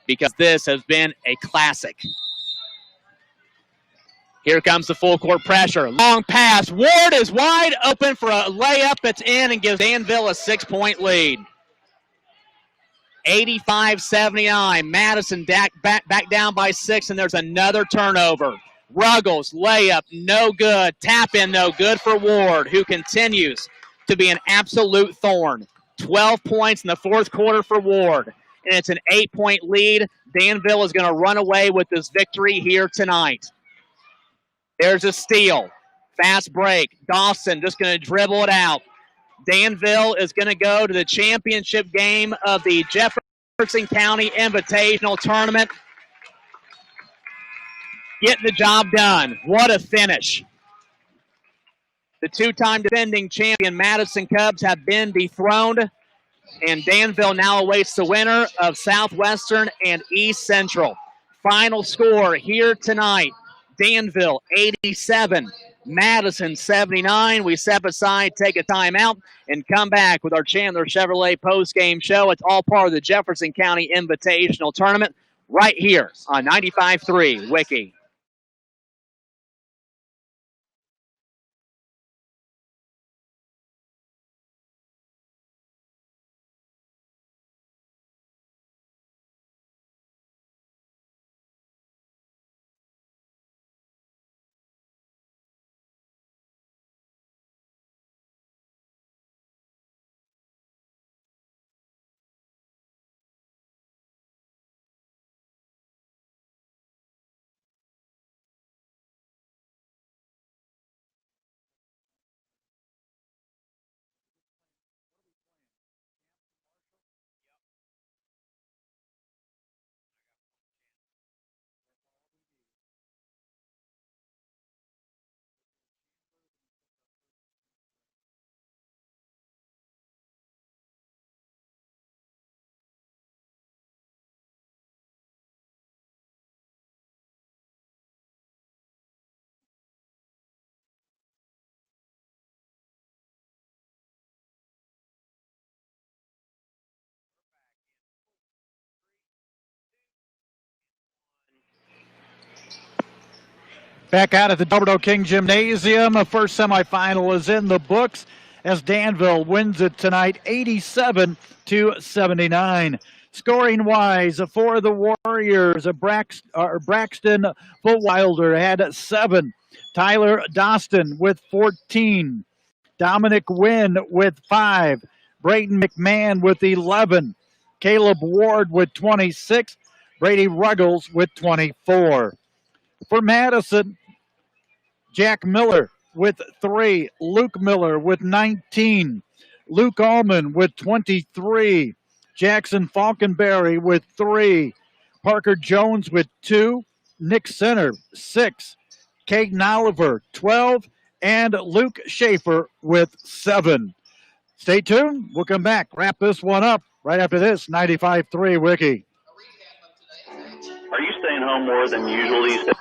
because this has been a classic. Here comes the full court pressure. Long pass. Ward is wide open for a layup. It's in and gives Danville a 6-point lead. 85-79. Madison back down by 6, and there's another turnover. Ruggles, layup, no good. Tap in, no good for Ward, who continues to be an absolute thorn. 12 points in the fourth quarter for Ward, and it's an 8-point lead. Danville is going to run away with this victory here tonight. There's a steal. Fast break. Dawson just going to dribble it out. Danville is going to go to the championship game of the Jefferson County Invitational Tournament. Getting the job done. What a finish. The 2-time defending champion Madison Cubs have been dethroned, and Danville now awaits the winner of Southwestern and East Central. Final score here tonight. Danville 87, Madison 79. We step aside, take a timeout, and come back with our Chandler Chevrolet post-game show. It's all part of the Jefferson County Invitational Tournament right here on 95.3 Wiki. Back out at the Delbert King Gymnasium, a first semifinal is in the books as Danville wins it tonight 87-79. Scoring-wise for the Warriors, Braxton Fulwilder had 7. Tyler Doston with 14. Dominic Wynn with 5. Brayden McMahon with 11. Caleb Ward with 26. Brady Ruggles with 24. For Madison, Jack Miller with 3. Luke Miller with 19. Luke Allman with 23. Jackson Falkenberry with 3. Parker Jones with 2. Nick Center, 6. Caden Oliver, 12. And Luke Schaefer with 7. Stay tuned. We'll come back, wrap this one up right after this 95-3 Wiki. Are you staying home more than usual these days?